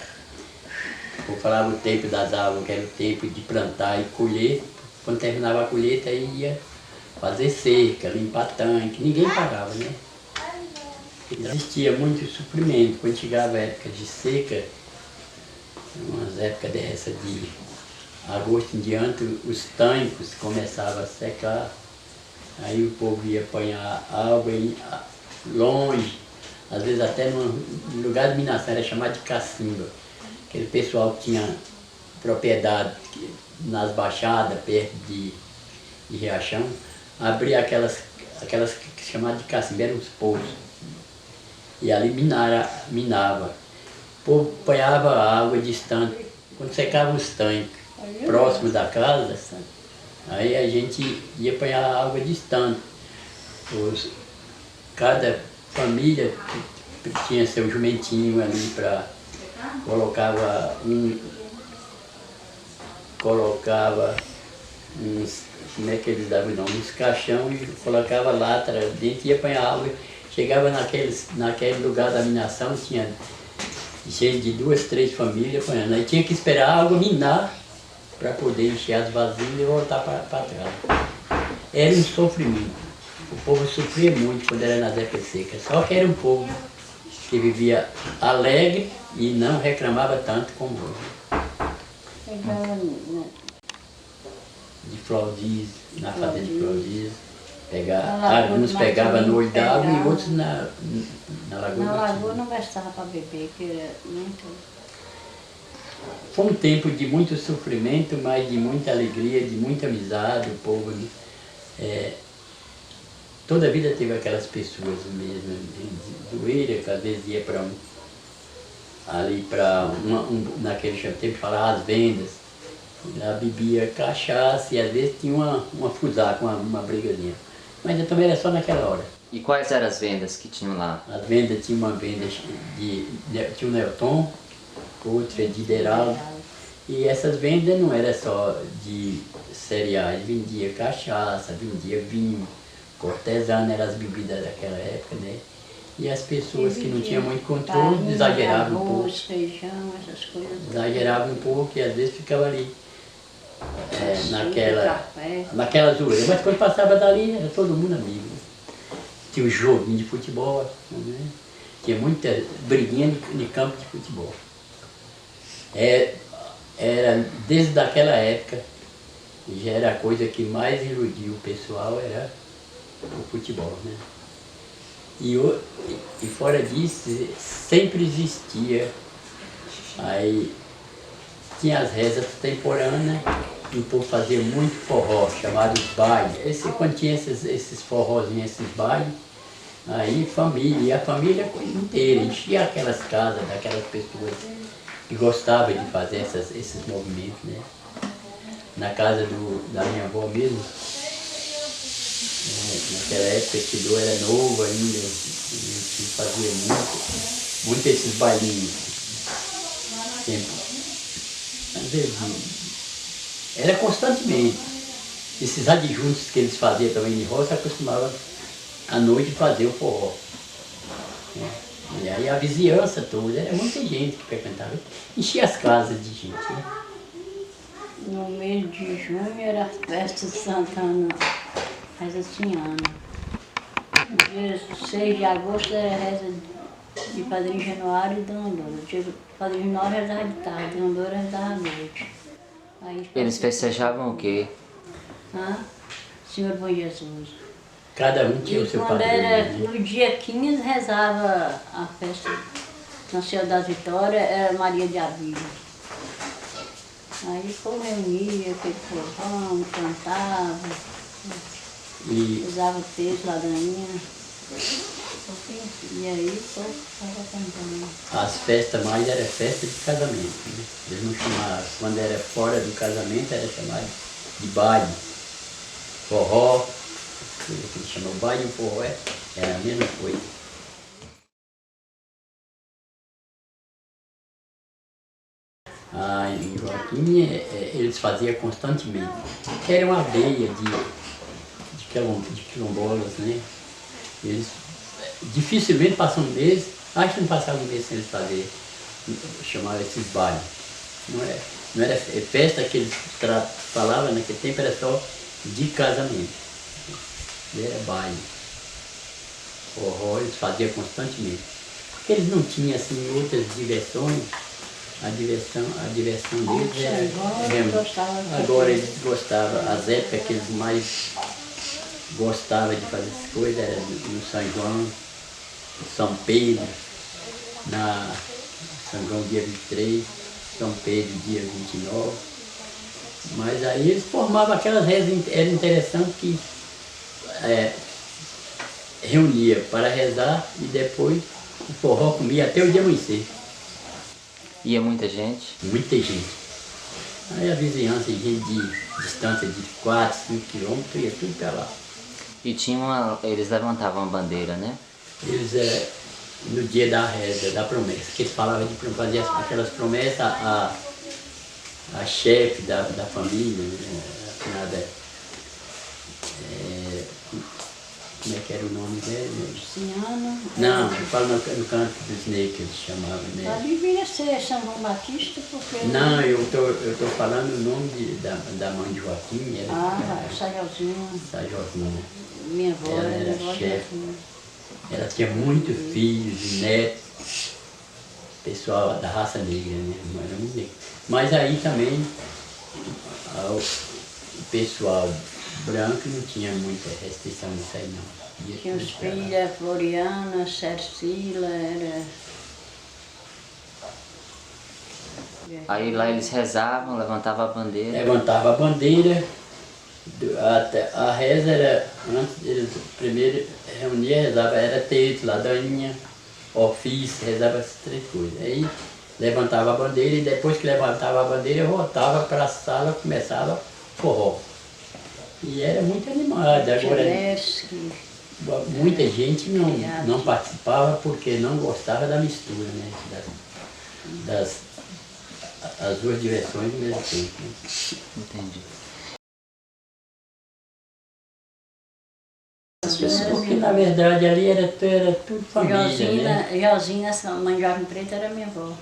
eu falava o tempo das árvores, que era o tempo de plantar e colher, quando terminava a colheita aí ia fazer cerca, limpar tanque, ninguém pagava, né? Existia muito suprimento, quando chegava a época de seca, umas épocas dessa de agosto em diante, os tanques começavam a secar, aí o povo ia apanhar água longe, às vezes até no lugar de minação, era chamado de cacimba. Aquele pessoal que tinha propriedade nas baixadas, perto de Riachão, abria aquelas que chamavam de cacimba, eram os poços. E ali minava. O povo apanhava água distante. Quando secava os tanques próximo da casa, aí a gente ia apanhar água distante. Cada família tinha seu jumentinho ali para colocava uns, como é que eles davam o nome, uns caixão e colocava lata dentro e ia apanhar água. Chegava naquele lugar da minação, tinha gente de 2, 3 famílias apanhando. Aí tinha que esperar a água minar para poder encher as vasilhas e voltar para trás. Era um sofrimento. O povo sofria muito quando era nas épocas secas. Só que era um povo que vivia alegre e não reclamava tanto como hoje. De Flaudiz, na fazenda de Flaudiz, alguns pegavam no olho d'água e outros na lagoa. Na lagoa não gastava para beber, que era muito... Foi um tempo de muito sofrimento, mas de muita alegria, de muita amizade, o povo... toda a vida teve aquelas pessoas mesmo, de zoeira, que às vezes ia para naquele tempo falava as vendas, lá bebia cachaça e às vezes tinha uma fusaca, uma brigazinha. Mas eu também era só naquela hora. E quais eram as vendas que tinham lá? As vendas, tinha uma venda tinha o Nelton, outra de Deraldo. E essas vendas não eram só de cereais, vendia cachaça, vendia vinho, cortesano, eram as bebidas daquela época, né? E as pessoas que não tinham muito controle exageravam um pouco. Feijão, essas coisas. Exageravam um pouco e às vezes ficava ali naquela zoeira. Mas quando passava dali era todo mundo amigo. Tinha um joguinho de futebol, né? Tinha muita briguinha de campo de futebol. Era desde aquela época, já era a coisa que mais iludia o pessoal, era o futebol, né? E fora disso, sempre existia. Aí tinha as rezas temporâneas, e o povo fazia muito forró, chamados bailes. Quando tinha esses forrozinhos, esses bailes, aí a família inteira enchia aquelas casas daquelas pessoas que gostavam de fazer esses movimentos, né? Na casa da minha avó mesmo, naquela época que eu era novo ainda, a gente fazia muito esses bailinhos. Sempre. Era constantemente. Esses adjuntos que eles faziam também de roça, acostumavam à noite fazer o forró. E aí a vizinhança toda, era muita gente que frequentava, enchia as casas de gente. Né? No mês de junho era a festa de Santa Ana, reza Sinhana. No dia 6 de agosto era a reza de Padrinho Januário e Dona Loura. O dia do Padrinho Januário rezava de tarde, Dona Loura rezava à noite. Aí, Eles festejavam o quê? Senhor Bom Jesus. Cada um tinha o E seu quando padrinho. era Né? no dia 15 rezava a festa Nossa Senhora da Vitória, era Maria de Abílio. Aí o povo reunia, aquele povão, cantava, E usava texto, ladainha. E aí o povo estava cantando. as festas mais eram festa de casamento. Né? Eles não chamavam, quando era fora do casamento era chamado de baile, forró, coisa que eles chamam baile e o forró era a mesma coisa. Em Joaquim eles faziam constantemente. Era uma aldeia de quilombolas, né? Eles dificilmente passam um mês, acho que não passava um mês sem eles fazerem, chamavam esses bailes. Não era festa que eles falavam naquele tempo, era só de casamento. Era baile. Forró eles faziam constantemente. Porque eles não tinham assim outras diversões. A diversão deles era. Agora eles gostavam, as épocas que eles mais gostavam de fazer essas coisas era no São João, São Pedro, na São João dia 23, São Pedro dia 29. Mas aí eles formavam aquelas rezas, era interessante que reunia para rezar e depois o forró comia até o dia amanhecer. Ia muita gente? Muita gente. Aí a vizinhança, gente de distância de 4, 5 quilômetros, ia tudo para lá. E eles levantavam a bandeira, né? Eles, no dia da reza, da promessa, que eles falavam de fazer aquelas promessas a chefe da família, né? Como é que era o nome dele? Sinhana. Não, eu falo no canto dos negros que eles chamavam, né? Ali devia ser São João Batista, porque... Não, eu tô falando o nome da mãe de Joaquim. Sajozinha. Sajozinha. Minha avó Ela era era avó de chefe. Joaquim. Ela tinha muitos filhos e netos, pessoal da raça negra, né? Era muito negra. Mas aí também o pessoal branco não tinha muita restrição nisso aí não. Tinha os filhos, a Floriana, Cercila, era... Aí lá eles rezavam, levantavam a bandeira. Levantava a bandeira, a reza era, antes eles primeiro reuniam, rezava, era texto, ladainha, ofício, rezava essas 3 coisas. Aí levantava a bandeira e depois que levantava a bandeira, voltava para a sala, começava forró. E era muito animado. Agora, muita gente não participava porque não gostava da mistura, né? As duas diversões do mesmo tempo. Né? Entendi. Porque na verdade ali era tudo família, né? Josinha, essa mãe de Jovem Preta, era minha avó.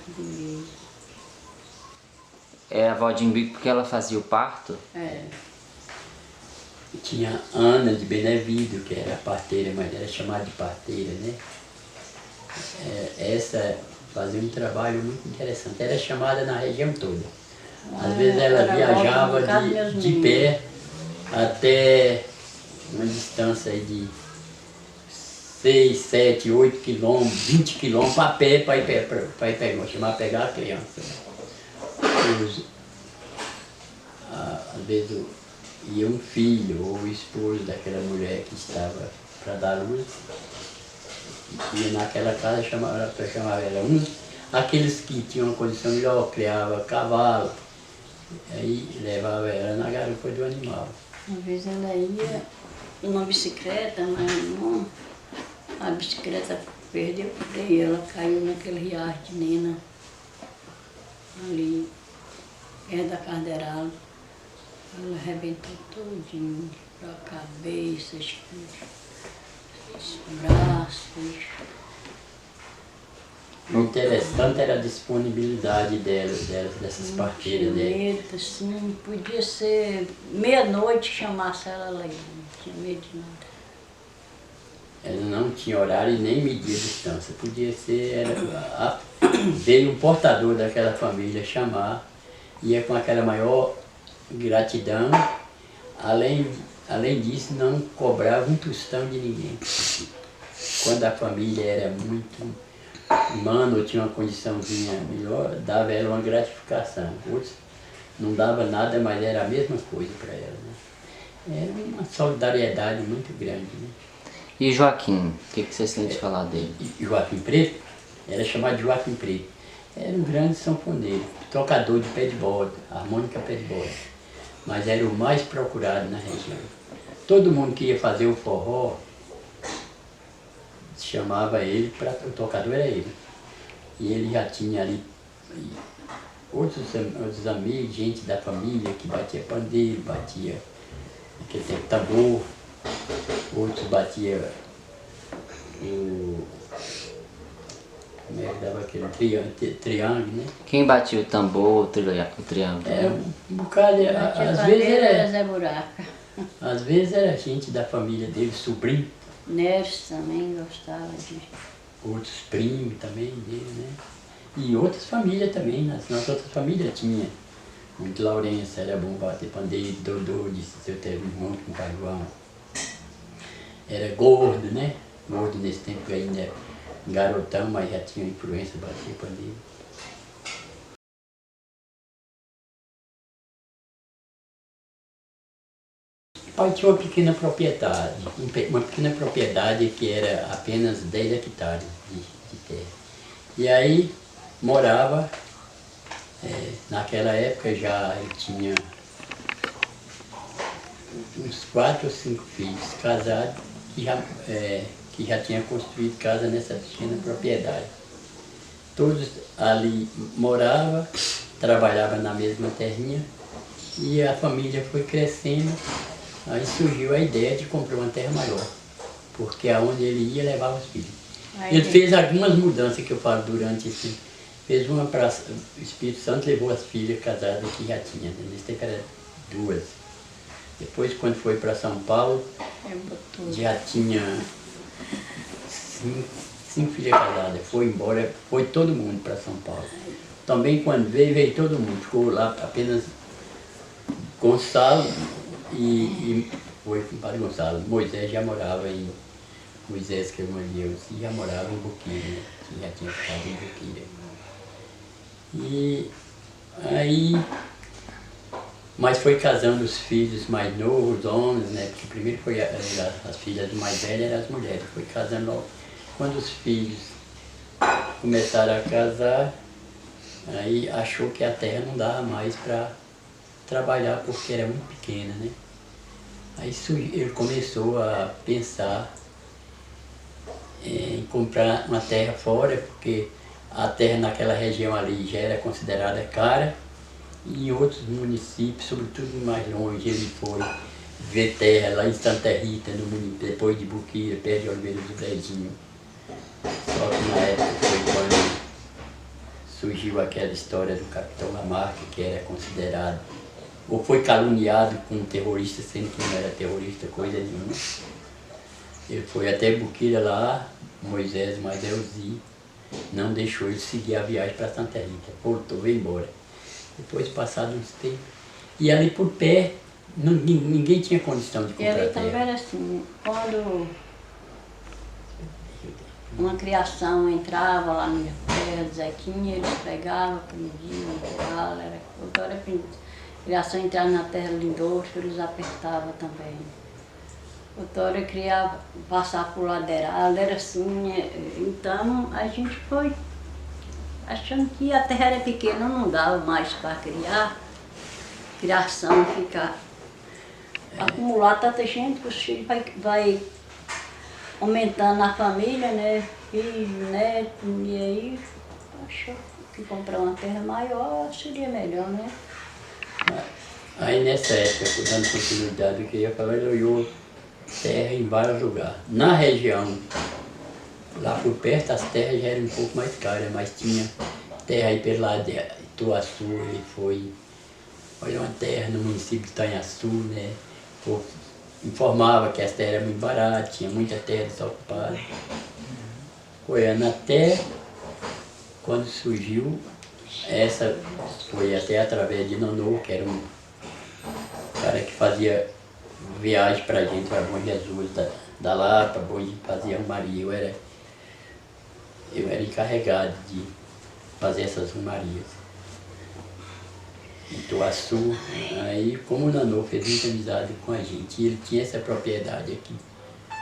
É a avó de Imbico porque ela fazia o parto? É. Tinha Ana de Benevido, que era parteira, mas era chamada de parteira, né? Essa fazia um trabalho muito interessante, era chamada na região toda. Às vezes ela viajava de pé até uma distância aí de 6, 7, 8 quilômetros, 20 quilômetros a pé para ir pegar, chamava pegar a criança. Às vezes ia um filho ou o esposo daquela mulher que estava para dar luz, e naquela casa chamava ela, aqueles que tinham uma condição melhor, criava cavalo, aí levava ela na garupa do animal. Uma vez ela ia numa bicicleta, mas a bicicleta perdeu o freio, ela caiu naquele riacho de Nena, ali. é da Cardeirada. Ela arrebentou todinho, a cabeça, os braços. O interessante era a disponibilidade dessas parteiras dela. Medo, assim, podia ser meia-noite chamasse ela lá, não tinha medo de nada. Ela não tinha horário e nem media distância. Podia ser, veio um portador daquela família chamar, ia com aquela maior gratidão, além disso não cobrava um tostão de ninguém. Quando a família era muito humana ou tinha uma condiçãozinha melhor, dava ela uma gratificação. Outros não dava nada, mas era a mesma coisa para ela, né? Era uma solidariedade muito grande, né? E Joaquim, o que vocês têm de falar dele? Joaquim Preto, era chamado de Joaquim Preto. Era um grande sanfoneiro, tocador de pé de bode, harmônica pé de bode. Mas era o mais procurado na região. Todo mundo que ia fazer o forró, chamava ele, o tocador era ele. E ele já tinha ali outros amigos, gente da família que batia pandeiro, batia aquele tempo tambor, outros batia como é que dava aquele triângulo, né? Quem batia o tambor, o triângulo? É um bocado, às vezes era gente da família dele, sobrinho. Neres também gostava de... Outros primos também dele, né? E outras famílias também, nas outras famílias tinha. Muito Lourenço, era bom bater pandeiro, Dodô, disse se eu teve um irmão com o pai João. Era gordo, né? Gordo nesse tempo ainda garotão, mas já tinha influência de bater pandeiro. O pai tinha uma pequena propriedade que era apenas 10 hectares de terra. E aí morava, naquela época já ele tinha uns 4 ou 5 filhos casados que já tinha construído casa nessa pequena propriedade. Todos ali moravam, trabalhavam na mesma terrinha e a família foi crescendo. Aí surgiu a ideia de comprar uma terra maior, porque aonde ele ia levava os filhos. Ele fez algumas mudanças que eu falo durante esse... Fez uma para o Espírito Santo, levou as filhas casadas que já tinha, né? Nesse tempo era 2. Depois, quando foi para São Paulo, já tinha 5 filhas casadas. Foi embora, foi todo mundo para São Paulo. Também quando veio todo mundo. Ficou lá apenas Gonçalo e foi com o padre Gonçalo. Moisés já morava em... Moisés, que é irmão de Deus, já morava em Boqueira, né? Já tinha ficado em Boqueira. E aí... Mas foi casando os filhos mais novos, os homens, né? Porque primeiro foi as filhas mais velhas eram as mulheres. Foi casando logo. Quando os filhos começaram a casar, aí achou que a terra não dava mais para trabalhar porque era muito pequena, né? Aí ele começou a pensar em comprar uma terra fora, porque a terra naquela região ali já era considerada cara. E em outros municípios, sobretudo mais longe, ele foi ver terra lá em Santa Rita, depois de Buquira, perto de Oliveira do Brezinho. Só que na época foi quando surgiu aquela história do Capitão Lamarque, que era considerado, ou foi caluniado como terrorista, sendo que não era terrorista, coisa nenhuma. Ele foi até Buquira lá, Moisés, mas Elzi não deixou ele seguir a viagem para Santa Rita, voltou, veio embora. Depois, passado uns tempos, e ali por perto, ninguém tinha condição de comprar terra. E ali também era assim, quando uma criação entrava lá na terra do Zequinha, eles pegavam, prendiam, agora a criação entrava na terra do Lindolfo, eles apertavam também. O Tório criava, passava por laderal, era assim, então a gente foi achando que a terra era pequena, não dava mais para criar, criação ficar acumular tanta gente que os filhos vai aumentando na família, né? Filho, neto, e aí achou que comprar uma terra maior seria melhor, né? Aí nessa época, dando continuidade, eu queria falar, ele olhou terra em vários lugares. Na região, lá por perto, as terras já eram um pouco mais caras, mas tinha terra aí pelo lado de Ituaçu, ele foi, olha uma terra no município de Itanhaçu, né? O povo informava que as terras eram muito baratas, tinha muita terra desocupada. Olhando até quando surgiu, essa foi até através de Nonô, que era um cara que fazia viagem pra gente, para Bom Jesus, da Lapa, fazia Romaria. Eu era encarregado de fazer essas romarias. Em Ituaçu, aí como o Nonô fez muita amizade com a gente, e ele tinha essa propriedade aqui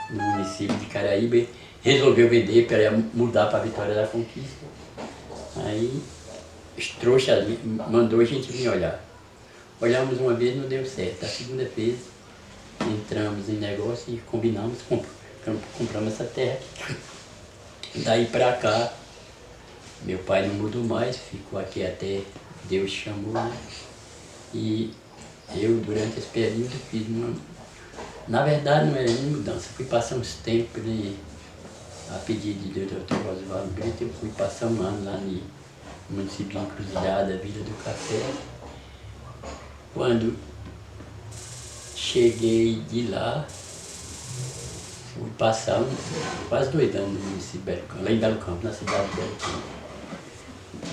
no município de Caraíba, ele resolveu vender para mudar para Vitória da Conquista. Aí trouxe ali, mandou a gente vir olhar. Olhamos uma vez, não deu certo. A segunda vez, entramos em negócio e combinamos, compramos essa terra. Daí pra cá, meu pai não mudou mais, ficou aqui até Deus chamou, né? E eu, durante esse período, fiz uma... Na verdade, não era nem mudança, fui passar uns tempos, né? A pedido de Dr. Oswaldo Brito, eu fui passar um ano lá no município de Encruzilhada, Vila do Café. Quando cheguei de lá, fui passar quase 2 anos no município de Belo Campo, lá em Belo Campo, na cidade de Belo Campo.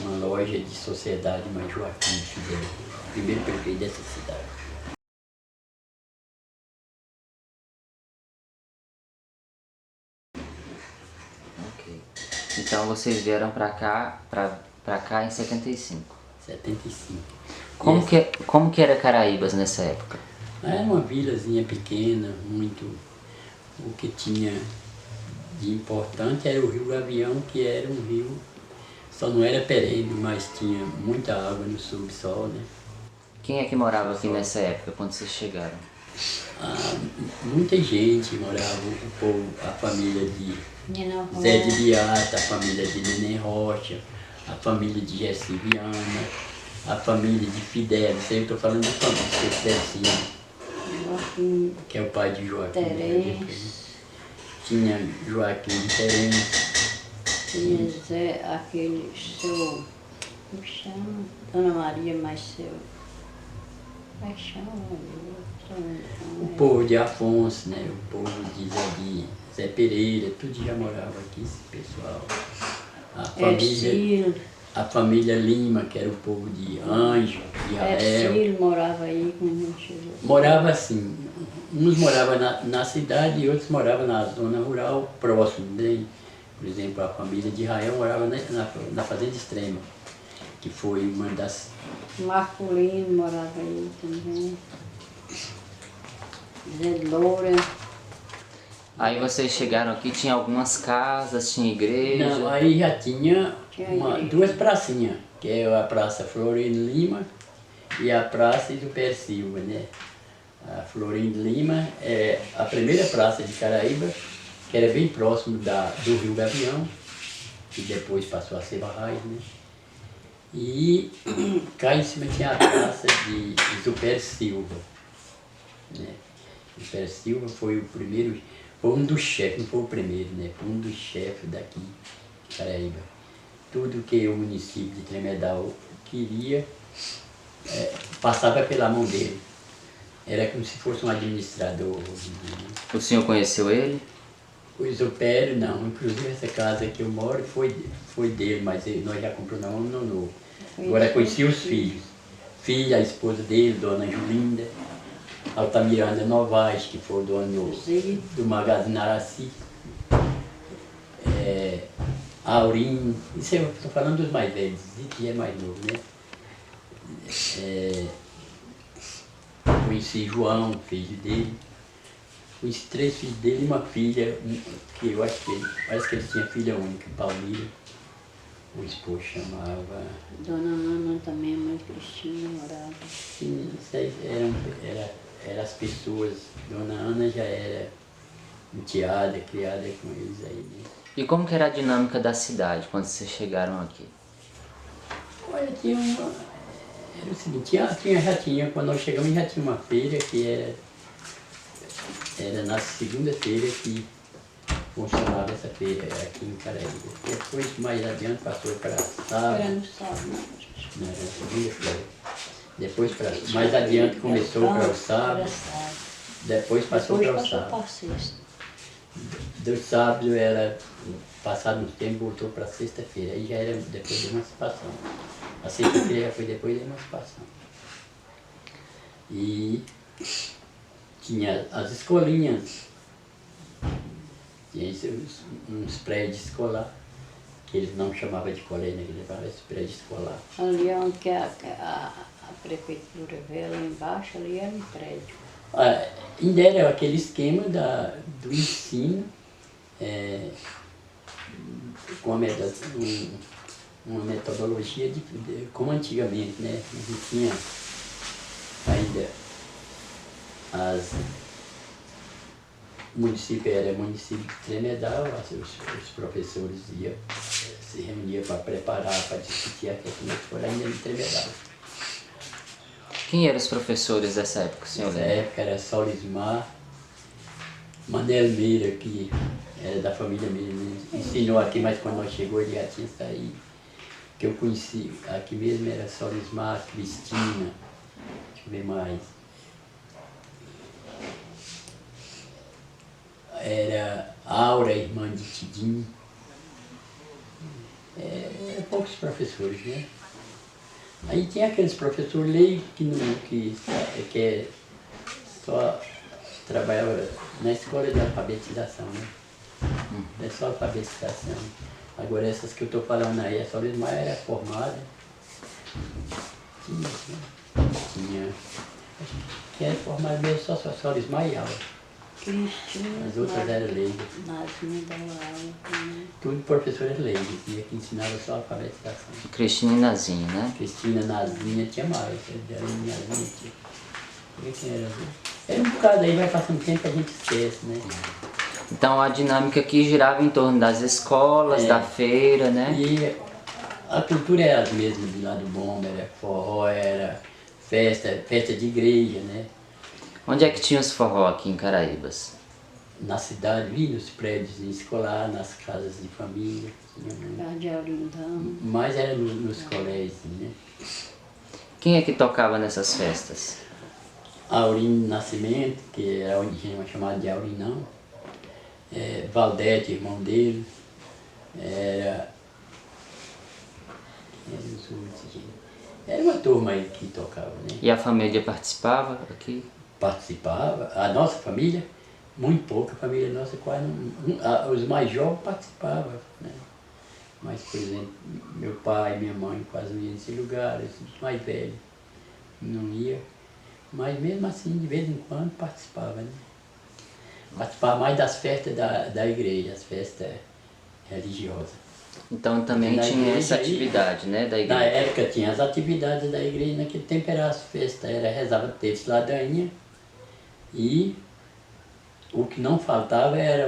Uma loja de sociedade, mas Joaquim Fidel, primeiro prefeito dessa cidade. Ok. Então vocês vieram pra cá, pra cá em 75. 75. Como que era Caraíbas nessa época? Era uma vilazinha pequena, muito... O que tinha de importante era o Rio Gavião, que era um rio, só não era perene, mas tinha muita água no subsolo, né? Quem é que morava aqui nessa época, quando vocês chegaram? Muita gente morava, o povo, a família de Nina Zé de Rocha. Beata, a família de Neném Rocha, a família de Jessi Viana, a família de Fidel, sempre estou falando de família, Cecília, Joaquim que é o pai de Joaquim. Terence. Tinha Joaquim de Terence. Tinha Zé, aquele seu... Como chama? Dona Maria, mais seu... Como é que chama? O povo de Afonso, né? O povo de Zé Pereira, tudo já morava aqui, esse pessoal. A família Lima, que era o povo de Anjo, de Israel. Ercílio morava aí quando a gente chegou. Morava assim, uns moravam na cidade e outros moravam na zona rural próximo, né? Por exemplo, a família de Israel morava na Fazenda Extrema, que foi uma das... Marcolino morava aí também. Zé Loura. Aí vocês chegaram aqui, tinha algumas casas, tinha igreja? Não, aí já tinha igreja. 2 pracinhas, que é a Praça Florindo Lima e a Praça Iduper Silva, né? A Florindo Lima é a primeira praça de Caraíba, que era bem próximo do Rio Gavião, que depois passou a ser Barrais, né? E cá em cima tinha a praça de Iduper Silva, né? Iduper Silva foi o primeiro, foi um dos chefes, não foi o primeiro, né? Foi um dos chefes daqui de Caraíba. Tudo que o município de Tremedal queria passava pela mão dele. Era como se fosse um administrador. Né? O senhor conheceu ele? O Isopério não, inclusive essa casa que eu moro foi dele, mas nós já compramos na mão no novo. Agora conheci os filhos. Filha, a esposa dele, Dona Julinda, Altamiranda Novaes, que foi o dono do Magazine Araci, Aurinho, isso eu estou falando dos mais velhos, Ziti é mais novo, né? Conheci João, filho dele. Conheci 3 filhos dele e uma filha, que eu acho que parece que ele tinha filha única, Paulina. O esposo chamava... Dona Ana também, a mãe Cristina morava. Sim, isso aí eram as pessoas. Dona Ana já era enteada, criada com eles aí, né? E como que era a dinâmica da cidade quando vocês chegaram aqui? Olha, Era o seguinte, já tinha, quando nós chegamos já tinha uma feira que era na segunda-feira que funcionava essa feira aqui em Caraíba. Depois, mais adiante, passou para sábado. Era no sábado, né? Não, era segunda-feira. Depois, mais adiante, começou para o sábado. Era sábado. Depois passou Depois para o passou sábado. para sexta. Do sábado era, passado uns tempos, voltou para sexta-feira. Aí já era depois da emancipação. A sexta-feira já foi depois da emancipação. E tinha as escolinhas, tinha uns prédios escolares, que eles não chamavam de colégio, né? Eles chamavam de prédio escolar. Ali onde que a prefeitura vê lá embaixo, ali era um prédio. Ainda era aquele esquema do ensino, com uma metodologia como antigamente, né? Não tinha ainda o município era município de Tremedal, os professores iam, se reuniam para preparar, para discutir a questão da escola ainda em Tremedal. Quem eram os professores dessa época, o senhor Nessa lembra? época era Solismar, Manel Meira, que era da família Meira, ensinou aqui, mas quando nós chegou ele já tinha saído. Que eu conheci aqui mesmo era Solismar, Cristina, deixa eu ver mais. Era Aura, irmã de Tidinho. Poucos professores, né? Aí tinha aqueles professores leigos que só trabalhava na escola de alfabetização, né? É só alfabetização. Agora essas que eu estou falando aí, a Solismar era formada. Tinha que era formada mesmo só Solismar e Aura. Cristina. As outras eram leigas. Nazinha da aula também. Tudo professores leigos, que ensinava só alfabetização. Cristina e Nazinha, né? Cristina, Nazinha, tinha mais. Era Nazinha, tinha. Quem era? Era um bocado aí, vai passando tempo a gente esquece, né? Então a dinâmica aqui girava em torno das escolas, da feira, né? E a cultura era as mesmas de lá do Bom, era forró, era festa de igreja, né? Onde é que tinha os forró aqui em Caraíbas? Na cidade, ali nos prédios escolares, nas casas de família, tinha muito. Lugar de Aurindão. Mas era nos colégios, né? Quem é que tocava nessas festas? Aurino Nascimento, que era onde tinha chamado de Aurinão, Valdete, irmão dele, era os outros, gente. Era uma turma aí que tocava, né? E a família participava aqui? Participava, a nossa família, muito pouca, a família nossa quase não, os mais jovens participavam, né? Mas, por exemplo, meu pai e minha mãe quase não iam nesse lugar, os mais velhos não iam. Mas mesmo assim, de vez em quando participava, né? Participava mais das festas da igreja, as festas religiosas. Então também Na tinha igreja essa aí, atividade, né, da Na igreja. época tinha as atividades da igreja, naquele tempo era as festas, rezava terço, ladainha, e o que não faltava era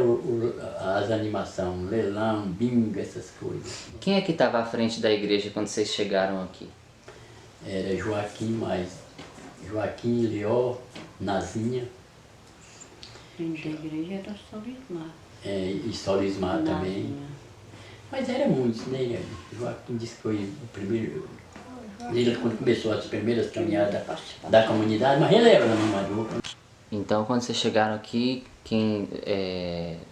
as animações, leilão, bingo, essas coisas. Quem é que estava à frente da igreja quando vocês chegaram aqui? Era Joaquim, Leó, Nazinha, Frente da igreja era Solismar. e Solismar também. Nazinha. Mas era muitos, né? Joaquim disse que foi o primeiro. Ele quando começou as primeiras caminhadas da comunidade, mas ele era na mesma dupla. Então quando vocês chegaram aqui, quem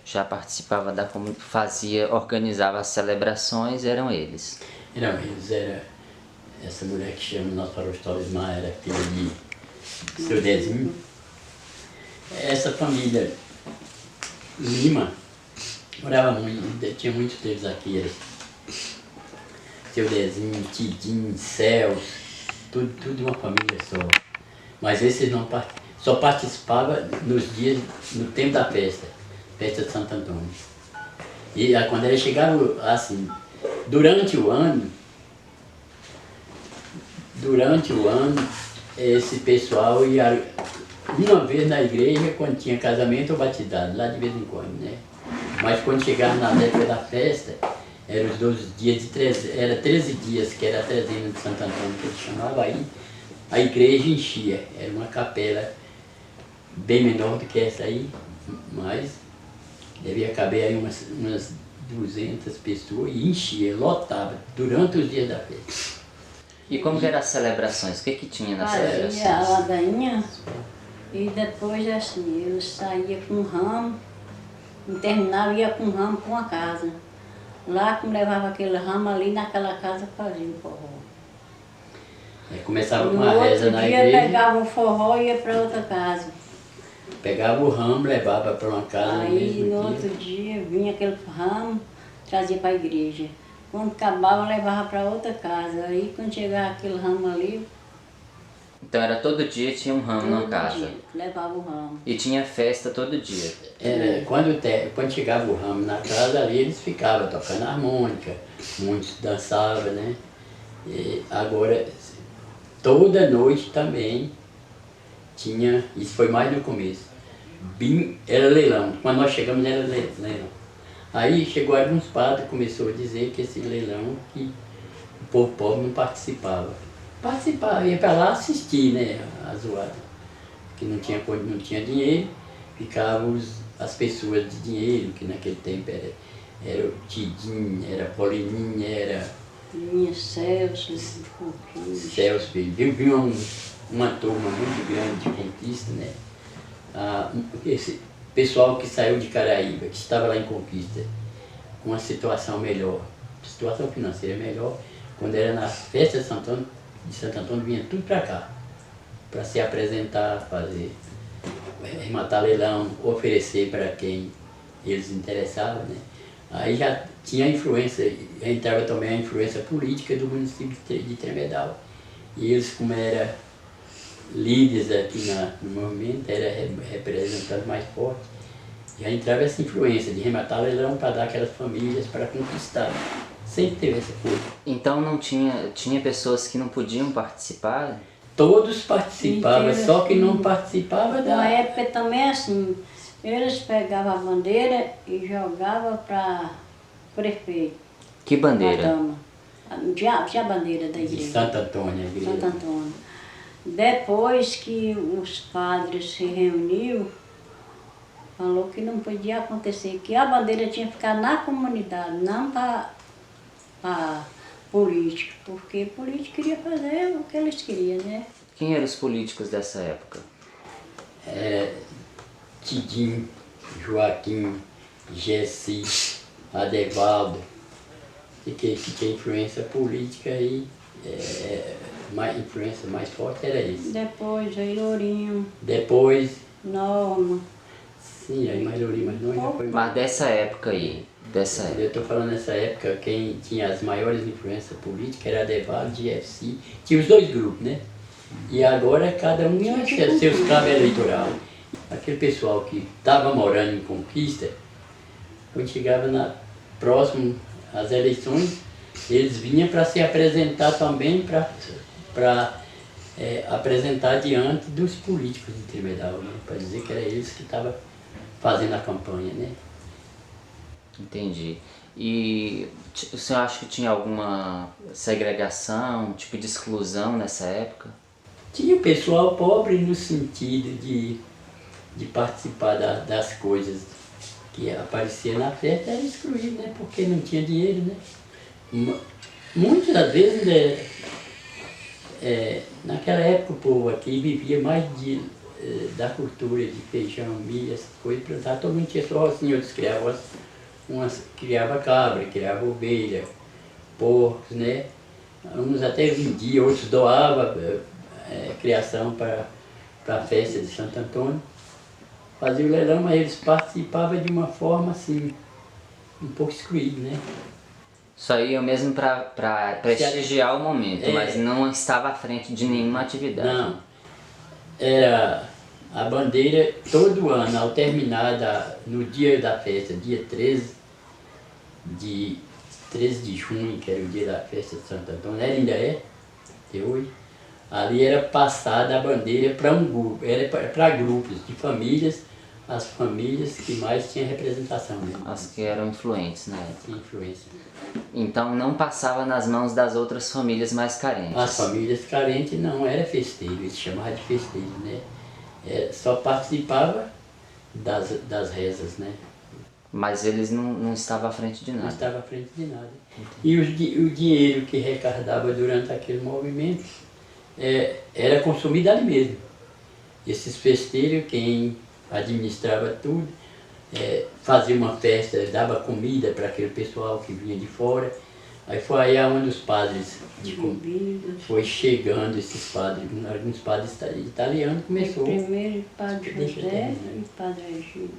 já participava da comunidade, organizava as celebrações, eram eles. Não, eles eram. Essa mulher que chama nosso paróquio Solismar era filha de seu Dezinho. Essa família Lima morava muito, tinha muitos deles aqui, era seu Dezinho, Tidinho, Celso, tudo de uma família só. Mas esses não só participavam nos dias, no tempo da festa de Santo Antônio. E quando eles chegaram, assim, durante o ano, esse pessoal ia uma vez na igreja quando tinha casamento ou batizado, lá de vez em quando, né? Mas quando chegava na época da festa, eram os 12 dias era 13 dias, que era a trezena de Santo Antônio, que ele chamava aí. a igreja enchia. Era uma capela bem menor do que essa aí, mas devia caber aí umas 200 pessoas e enchia, lotava, durante os dias da festa. E como que eram as celebrações? O que que tinha nas Fazia a celebrações? ladainha e depois assim, eu saía com um ramo, e terminava ia com um ramo para uma casa. Lá como levava aquele ramo ali naquela casa fazia o forró. Aí começava com No uma reza outro na dia igreja, pegava o forró e ia para outra casa. pegava o ramo, levava para uma casa no Aí mesmo no dia. outro dia vinha aquele ramo, trazia para a igreja. Quando acabava, levava para outra casa. Aí quando chegava aquele ramo ali, Então era todo dia tinha um ramo na todo casa. dia levava o ramo. E tinha festa todo dia. Quando chegava o ramo na casa ali, eles ficavam tocando harmônica, muitos dançavam, né? E agora, toda noite também tinha, isso foi mais no começo, era leilão. Quando nós chegamos era leilão. Aí chegou alguns padres, começou a dizer que esse leilão, que o povo pobre não participava. Participava, ia para lá assistir, né, a zoada. Que não tinha dinheiro, ficavam as pessoas de dinheiro, que naquele tempo era o Tidinho, era Polininha, era Vinha Celso, Conquista. Celso Filho. Viu uma turma muito grande de conquista, né? Esse pessoal que saiu de Caraíba, que estava lá em Conquista, com uma situação melhor, situação financeira melhor, quando era na festa de Santo Antônio, vinha tudo para cá, para se apresentar, fazer, rematar leilão, oferecer para quem eles interessavam, né? Aí já tinha a influência, entrava também a influência política do município de Tremedal. E eles, como eram líderes aqui no movimento, eram representantes mais fortes, já entrava essa influência de rematar leilão para dar aquelas famílias para conquistar. Sempre teve essa coisa. Então não tinha pessoas que não podiam participar? Todos participavam, Inteiro, só que não assim. participava Na da... época também assim, eles pegavam a bandeira e jogavam para prefeito, Que para bandeira? dama. Tinha a bandeira da de igreja, Santo Antônio, a igreja. Santo Antônio. Depois que os padres se reuniram, falou que não podia acontecer, que a bandeira tinha que ficar na comunidade, não para político, porque político queria fazer o que eles queriam, né? Quem eram os políticos dessa época? Tidinho, Joaquim, Gessi, Adevaldo, que tinha influência política aí, influência mais forte era isso. Depois aí Lourinho, Depois, Norma. sim, aí mais Lourinho, mas não já foi mais. Mas dessa época aí, dessa época. Eu estou falando nessa época, quem tinha as maiores influências políticas era Adevaldo, Gessi, tinha os dois grupos, né? E agora cada um tinha seus cabos eleitorais. Aquele pessoal que estava morando em Conquista, quando chegava próximo às eleições, eles vinham para se apresentar também, para apresentar diante dos políticos de Tremedal, né? Para dizer que era eles que estavam fazendo a campanha, né? Entendi. E o senhor acha que tinha alguma segregação, tipo de exclusão nessa época? Tinha o pessoal pobre no sentido de participar das coisas que aparecia na festa, era excluído, né? Porque não tinha dinheiro, né? Muitas das vezes, naquela época o povo aqui vivia mais da cultura de feijão, milho, essas coisas, plantar. Todo mundo tinha só assim, outros criavam criava cabra, criava ovelha, porcos, né? Uns até vendiam, outros doavam criação para a festa de Santo Antônio. Fazia o leilão, mas eles participavam de uma forma assim, um pouco excluída, né? Só ia mesmo para prestigiar o momento, mas não estava à frente de nenhuma atividade. Não. Era a bandeira todo ano, ao terminar no dia da festa, dia 13 de junho, que era o dia da festa de Santo Antônio, ainda até hoje, ali era passada a bandeira para um grupo, era para grupos de famílias, as famílias que mais tinham representação, né? As que eram influentes, né? Tinha influência. Então não passava nas mãos das outras famílias mais carentes. As famílias carentes não era festeiro, eles chamavam de festeiro, né? Só participava das rezas, né? Mas eles não estavam à frente de Não nada. estava à frente de nada. E o dinheiro que arrecadava durante aquele movimento era consumido ali mesmo. Esses festeiros, quem administrava tudo, fazia uma festa, dava comida para aquele pessoal que vinha de fora. Aí foi aí onde os padres foi chegando, esses padres, alguns padres italianos começou. Primeiro Padre José e Padre Egídio.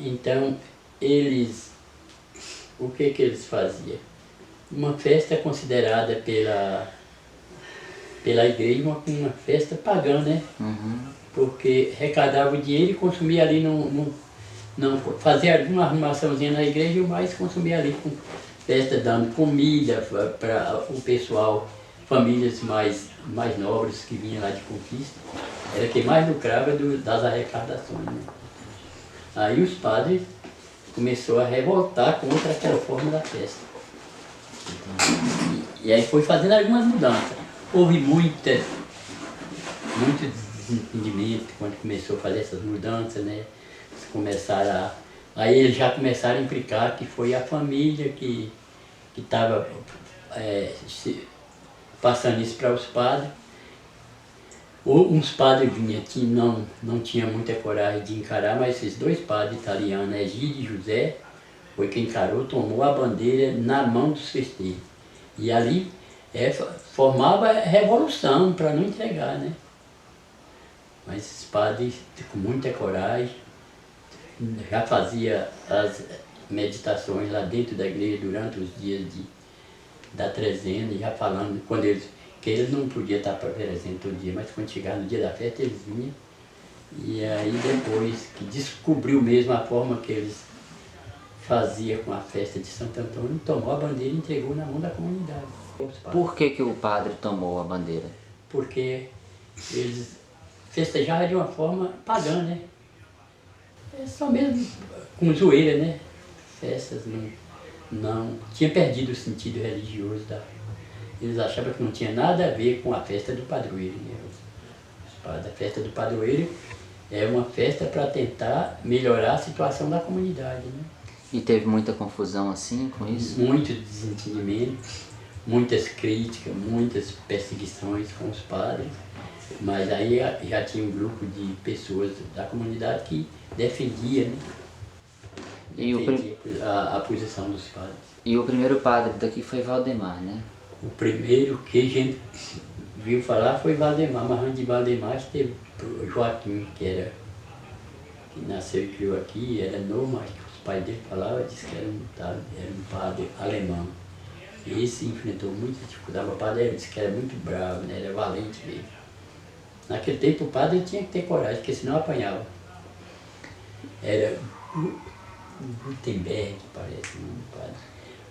Então, o que eles faziam? Uma festa considerada pela igreja uma festa pagã, né? Uhum. Porque arrecadava o dinheiro e consumia ali, não fazia alguma arrumaçãozinha na igreja, mas consumia ali com festa, dando comida para o pessoal, famílias mais nobres que vinham lá de conquista. Era quem mais lucrava das arrecadações, né? Aí os padres começaram a revoltar contra aquela forma da festa. E aí foi fazendo algumas mudanças. Houve muito desentendimento quando começou a fazer essas mudanças, né? Aí eles já começaram a implicar que foi a família que estava passando isso para os padres. Uns padres vinham, não tinha muita coragem de encarar, mas esses dois padres italianos, Egídio e José, foi quem encarou, tomou a bandeira na mão dos festeiros. E ali formava revolução para não entregar, né? Mas esses padres, com muita coragem, já fazia as meditações lá dentro da igreja durante os dias da trezena, já falando, que eles não podiam estar presentes todo dia, mas quando chegava no dia da festa eles vinham. E aí depois que descobriu mesmo a forma que eles faziam com a festa de Santo Antônio, tomou a bandeira e entregou na mão da comunidade. Por que o padre tomou a bandeira? Porque eles festejavam de uma forma pagã, né? Só mesmo com zoeira, né? Festas não tinha perdido o sentido religioso Eles achavam que não tinha nada a ver com a festa do padroeiro, né? A festa do padroeiro é uma festa para tentar melhorar a situação da comunidade, né? E teve muita confusão assim com isso? Muito desentendimento, muitas críticas, muitas perseguições com os padres, mas aí já tinha um grupo de pessoas da comunidade que defendia, né? A posição dos padres. E o primeiro padre daqui foi Valdemar, né? O primeiro que a gente viu falar foi Valdemar, mas antes de Valdemar teve o Joaquim, que nasceu e criou aqui, era novo, mas os pais dele falavam, disse que era um padre alemão. E esse enfrentou muita dificuldade, o padre disse que era muito bravo, né? Era valente mesmo. Naquele tempo o padre tinha que ter coragem, porque senão apanhava. Era Gutenberg, parece, um padre.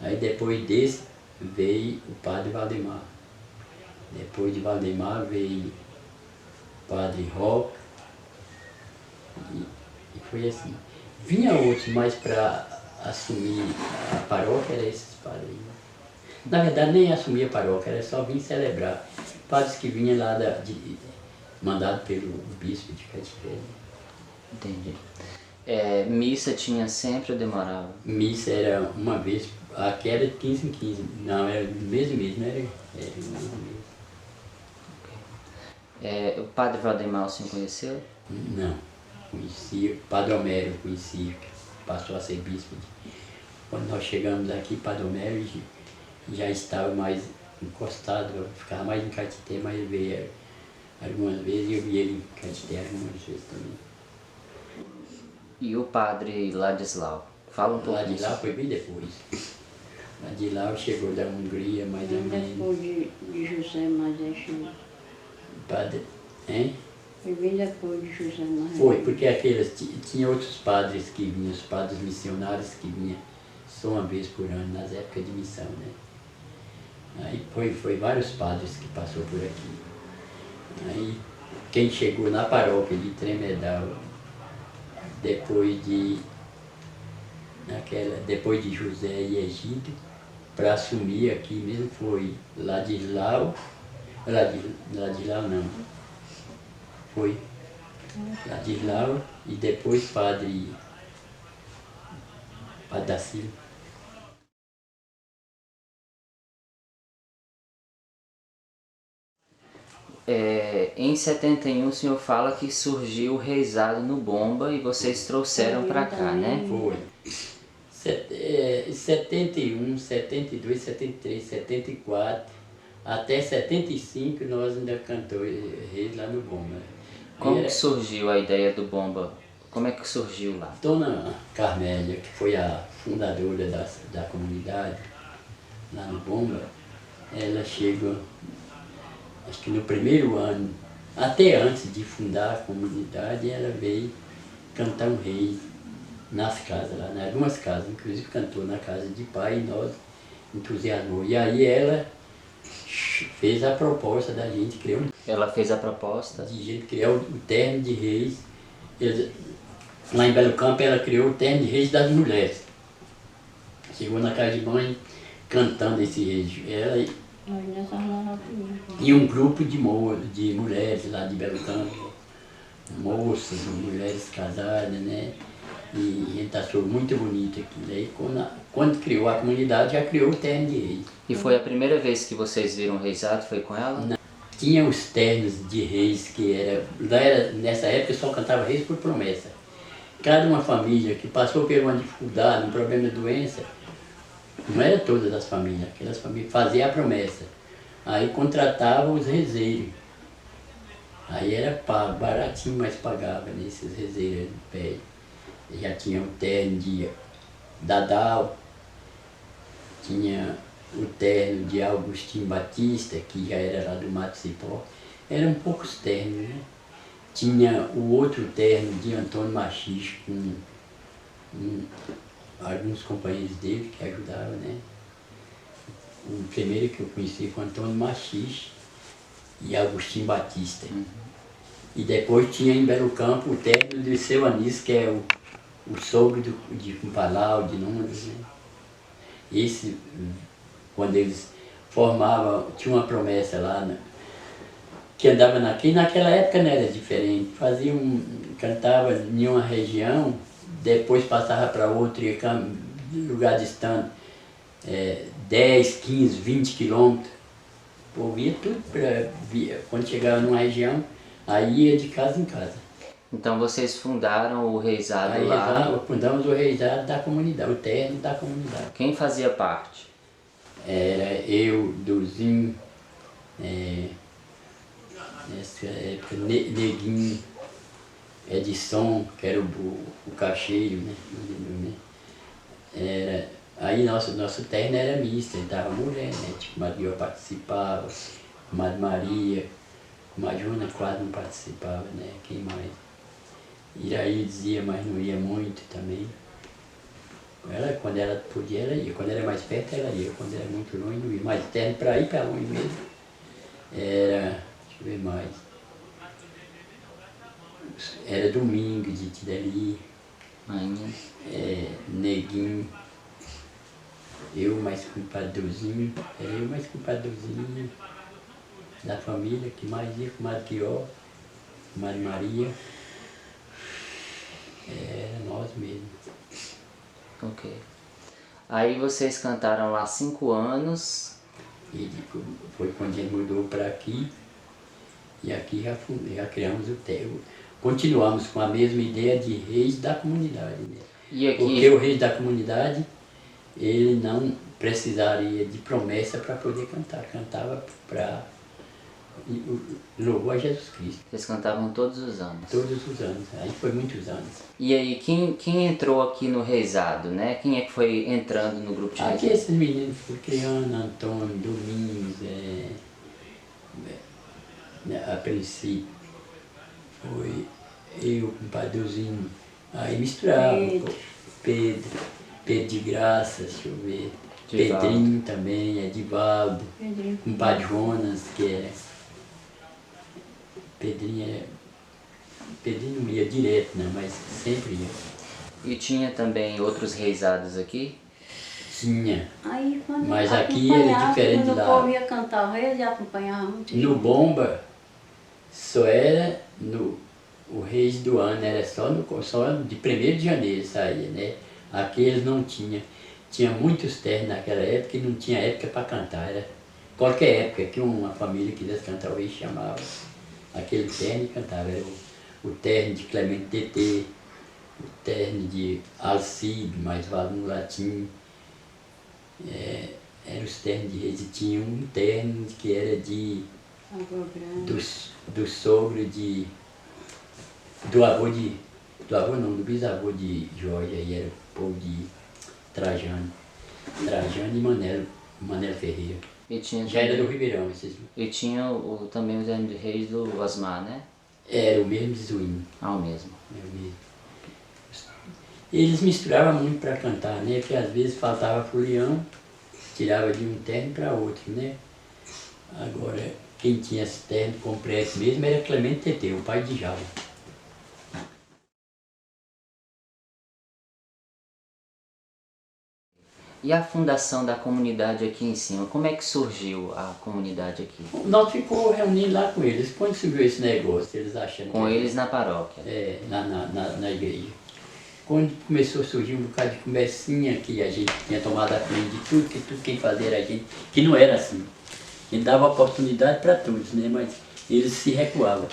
Aí depois desse veio o padre Valdemar. Depois de Valdemar veio o padre Roca. E foi assim. Vinha outros, mas para assumir a paróquia era esses padres. Na verdade nem assumia a paróquia, era só vir celebrar. Padres que vinham lá mandado pelo bispo de Caetité. Entendi. Missa tinha sempre ou demorava? Missa era uma vez, aqui era de 15 em 15, não, era no mesmo mês, não era no mesmo mês. O padre Valdemar o senhor conheceu? Não, conhecia, o padre Homero conhecia, que passou a ser bispo. Quando nós chegamos aqui, o padre Homero já estava mais encostado, eu ficava mais em Caetité, mas ele veio algumas vezes e eu vi ele em Caetité algumas vezes também. E o padre Ladislau? Fala um pouco disso. Ladislau foi bem depois. Ladislau chegou da Hungria, mais ou menos. Depois de José Mazé. Padre, hein? Foi bem depois de José Mazé. Foi, porque tinha outros padres que vinham, os padres missionários que vinham só uma vez por ano, nas épocas de missão, né? Aí foi vários padres que passou por aqui. Aí quem chegou na paróquia de Tremedal depois de José e Egídio, para assumir aqui mesmo foi Ladislau não, foi Ladislau e depois Padre da Silva. Em 71 o senhor fala que surgiu o reizado no Bomba e vocês trouxeram para cá, né? Foi. 71, 72, 73, 74, até 75 nós ainda cantamos reis lá no Bomba. Como que surgiu a ideia do Bomba? Como é que surgiu lá? Dona Carmélia, que foi a fundadora da comunidade lá no Bomba, ela chegou, acho que no primeiro ano, até antes de fundar a comunidade, ela veio cantar um rei nas casas, lá, em algumas casas, inclusive cantou na casa de pai e nós entusiasmou. E aí ela fez a proposta da gente criar Ela fez a proposta? de gente criar o terno de reis. Lá em Belo Campo ela criou o terno de reis das mulheres. Chegou na casa de mãe cantando esse reis. Ela e um grupo de mulheres lá de Belo Campo, moças, mulheres casadas, né? E a gente achou muito bonito aquilo. Daí quando criou a comunidade, já criou o terno de reis. E foi a primeira vez que vocês viram o reizado, foi com ela? Não. Tinha os ternos de reis que nessa época só cantava reis por promessa. Cada uma família que passou por uma dificuldade, um problema de doença, não era todas as famílias, aquelas famílias faziam a promessa. Aí contratava os rezeiros. Aí era pago, baratinho, mas pagava nesses rezeiros velhos. Já tinha o terno de Dadal, tinha o terno de Agostinho Batista, que já era lá do Mato Cipó. Eram poucos ternos, né? Tinha o outro terno de Antônio Machis, com alguns companheiros dele que ajudavam, né? O primeiro que eu conheci foi Antônio Machis e Agostinho Batista. E depois tinha em Belo Campo o terno de Seu Anísio, que é o sogro de Palau, de Nunes, né? Esse, quando eles formavam, tinha uma promessa lá, né? Que andava naquela época não era diferente, cantava em uma região, depois passava para outra, ia lugar distante, 10, 15, 20 quilômetros. Pô, via tudo, quando chegava numa região, aí ia de casa em casa. Então vocês fundaram o reizado Aí lá? fundamos o reizado da comunidade, o terno da comunidade. Quem fazia parte? Era eu, Duzinho, nessa época, Neguinho, Edson, que era o cacheiro, né? Aí nosso terno era misto, entrava mulher, né? Tipo, Maria participava, Madre Maria, Madre Joana quase não participava, né? Quem mais? Iraí dizia, mas não ia muito também. Ela, quando ela podia, ela ia. Quando era mais perto, ela ia. Quando era muito longe, não ia. Mas terno para ir para longe mesmo. Deixa eu ver mais. Era Domingo de Tidali. Neguinho. Eu mais com o Padrezinho. Era eu mais com o Padrezinho. Da família, que mais ia com o Madre Pior, Madre Maria. Era nós mesmos. Ok. Aí vocês cantaram lá 5 anos. E foi quando a gente mudou para aqui. E aqui já criamos o terro. Continuamos com a mesma ideia de reis da comunidade. Né? E aqui... Porque o rei da comunidade, ele não precisaria de promessa para poder cantar. Cantava para louvor a Jesus Cristo. Vocês cantavam todos os anos? Todos os anos. Aí foi muitos anos. E aí, quem entrou aqui no reizado, né? Quem é que foi entrando no grupo de reizado? Aqui esses meninos foram criando, Antônio, Domingos, a princípio foi eu com o Padrezinho, aí misturava Pedro de Graça, deixa eu ver, Edivaldo. Pedrinho também, Edivaldo, com o Padre Jonas, que é Pedrinho Pedro não ia direto, né? Mas sempre ia. E tinha também outros reisados aqui? Tinha. Aí quando Mas eu aqui era acompanhava, diferente quando lá. o povo ia cantar o Reis, eu acompanhava muito. No Bomba, só era o Reis do Ano, era só de 1º de janeiro saía, né? Aqui eles não tinham. Tinha muitos ternos naquela época e não tinha época para cantar. Era qualquer época que uma família quisesse cantar, o Reis chamava aquele terno e cantava. Era o terno de Clemente Tetê, o terno de Alcide, mais vale no latim. Eram os ternos de Reis. E tinha um terno que era de do sogro do bisavô de Jorge, aí era o povo de Trajano e Manelo Ferreira. E tinha Já era do também, Ribeirão, esses. e tinha também o terno de reis do Osmar, né? Era o mesmo de Zuíno, Ah, o mesmo. era o mesmo. Eles misturavam muito para cantar, né? Porque às vezes faltava folião, tirava de um terno para outro, né? Agora, quem tinha esse terno completo mesmo era Clemente Tetê, o pai de Jaú. E a fundação da comunidade aqui em cima, como é que surgiu a comunidade aqui? Nós ficamos reunidos lá com eles. Quando surgiu esse negócio, eles achando Com que... eles na paróquia? Na igreja. Quando começou a surgir um bocado de conversinha, que a gente tinha tomado a frente de tudo, que tudo quem fazia era a gente, que não era assim. Ele dava oportunidade para todos, né? Mas eles se recuavam.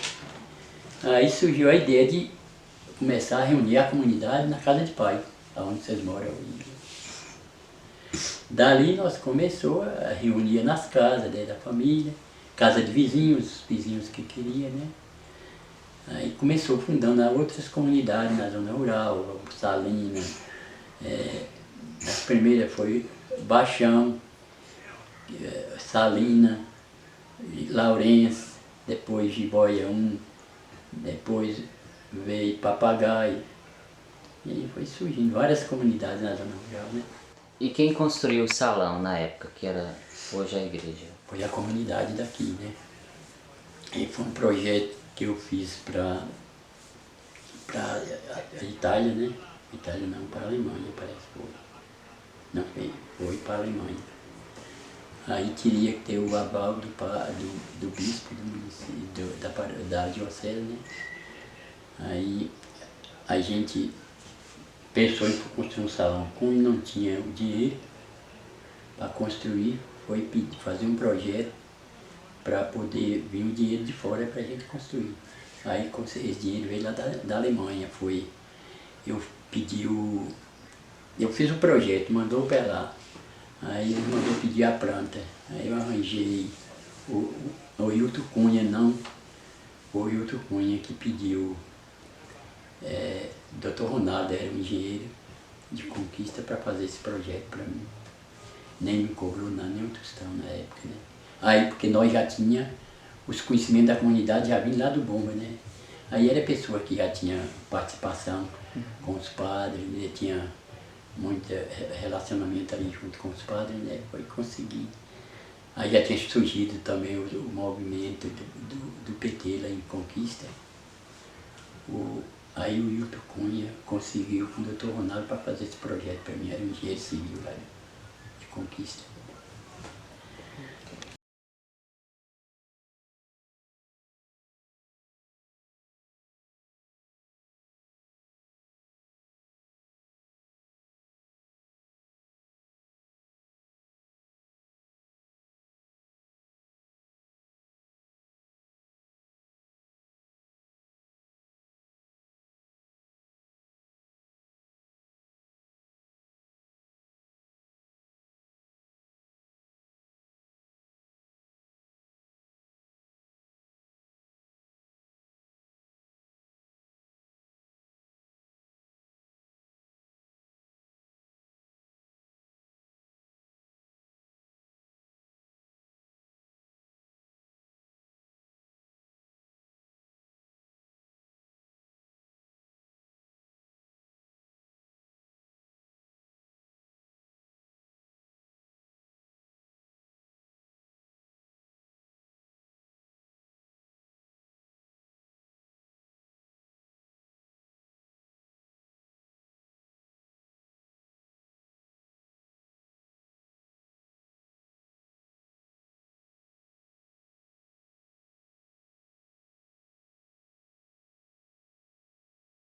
Aí surgiu a ideia de começar a reunir a comunidade na casa de pai, onde vocês moram hoje. Dali nós começamos a reunir nas casas, né, da família, casa de vizinhos que queriam, né? Aí começou fundando outras comunidades na zona rural, Salina, a primeira foi Baixão, Salina, Lourenço, depois Jiboia 1, depois veio Papagaio, e foi surgindo várias comunidades na zona rural, né? E quem construiu o salão na época, que era hoje a igreja? Foi a comunidade daqui, né? E foi um projeto que eu fiz para a Itália, né? Itália não, para a Alemanha, parece que foi. Não, foi para a Alemanha. Aí teria que ter o aval do bispo do município, da diocese, né? Aí a gente pensou em construir um salão. Como não tinha o dinheiro para construir, foi fazer um projeto para poder vir o dinheiro de fora para a gente construir. Aí esse dinheiro veio lá da Alemanha. Eu fiz o projeto, mandou para lá. Aí ele mandou pedir a planta. Aí eu arranjei o Hilton Cunha, o Hilton Cunha que pediu. Dr. Ronaldo era um engenheiro de Conquista para fazer esse projeto para mim. Nem me cobrou nada, nem um tostão na época, né? Aí, porque nós já tínhamos os conhecimentos da comunidade já vindo lá do Bomba, né? Aí era pessoa que já tinha participação com os padres, né? Tinha muito relacionamento ali junto com os padres, né? Foi conseguir. Aí já tinha surgido também o movimento do PT lá em Conquista. Aí o Hilton Cunha conseguiu com o Dr. Ronaldo para fazer esse projeto para mim, era um engenheiro civil lá de Conquista.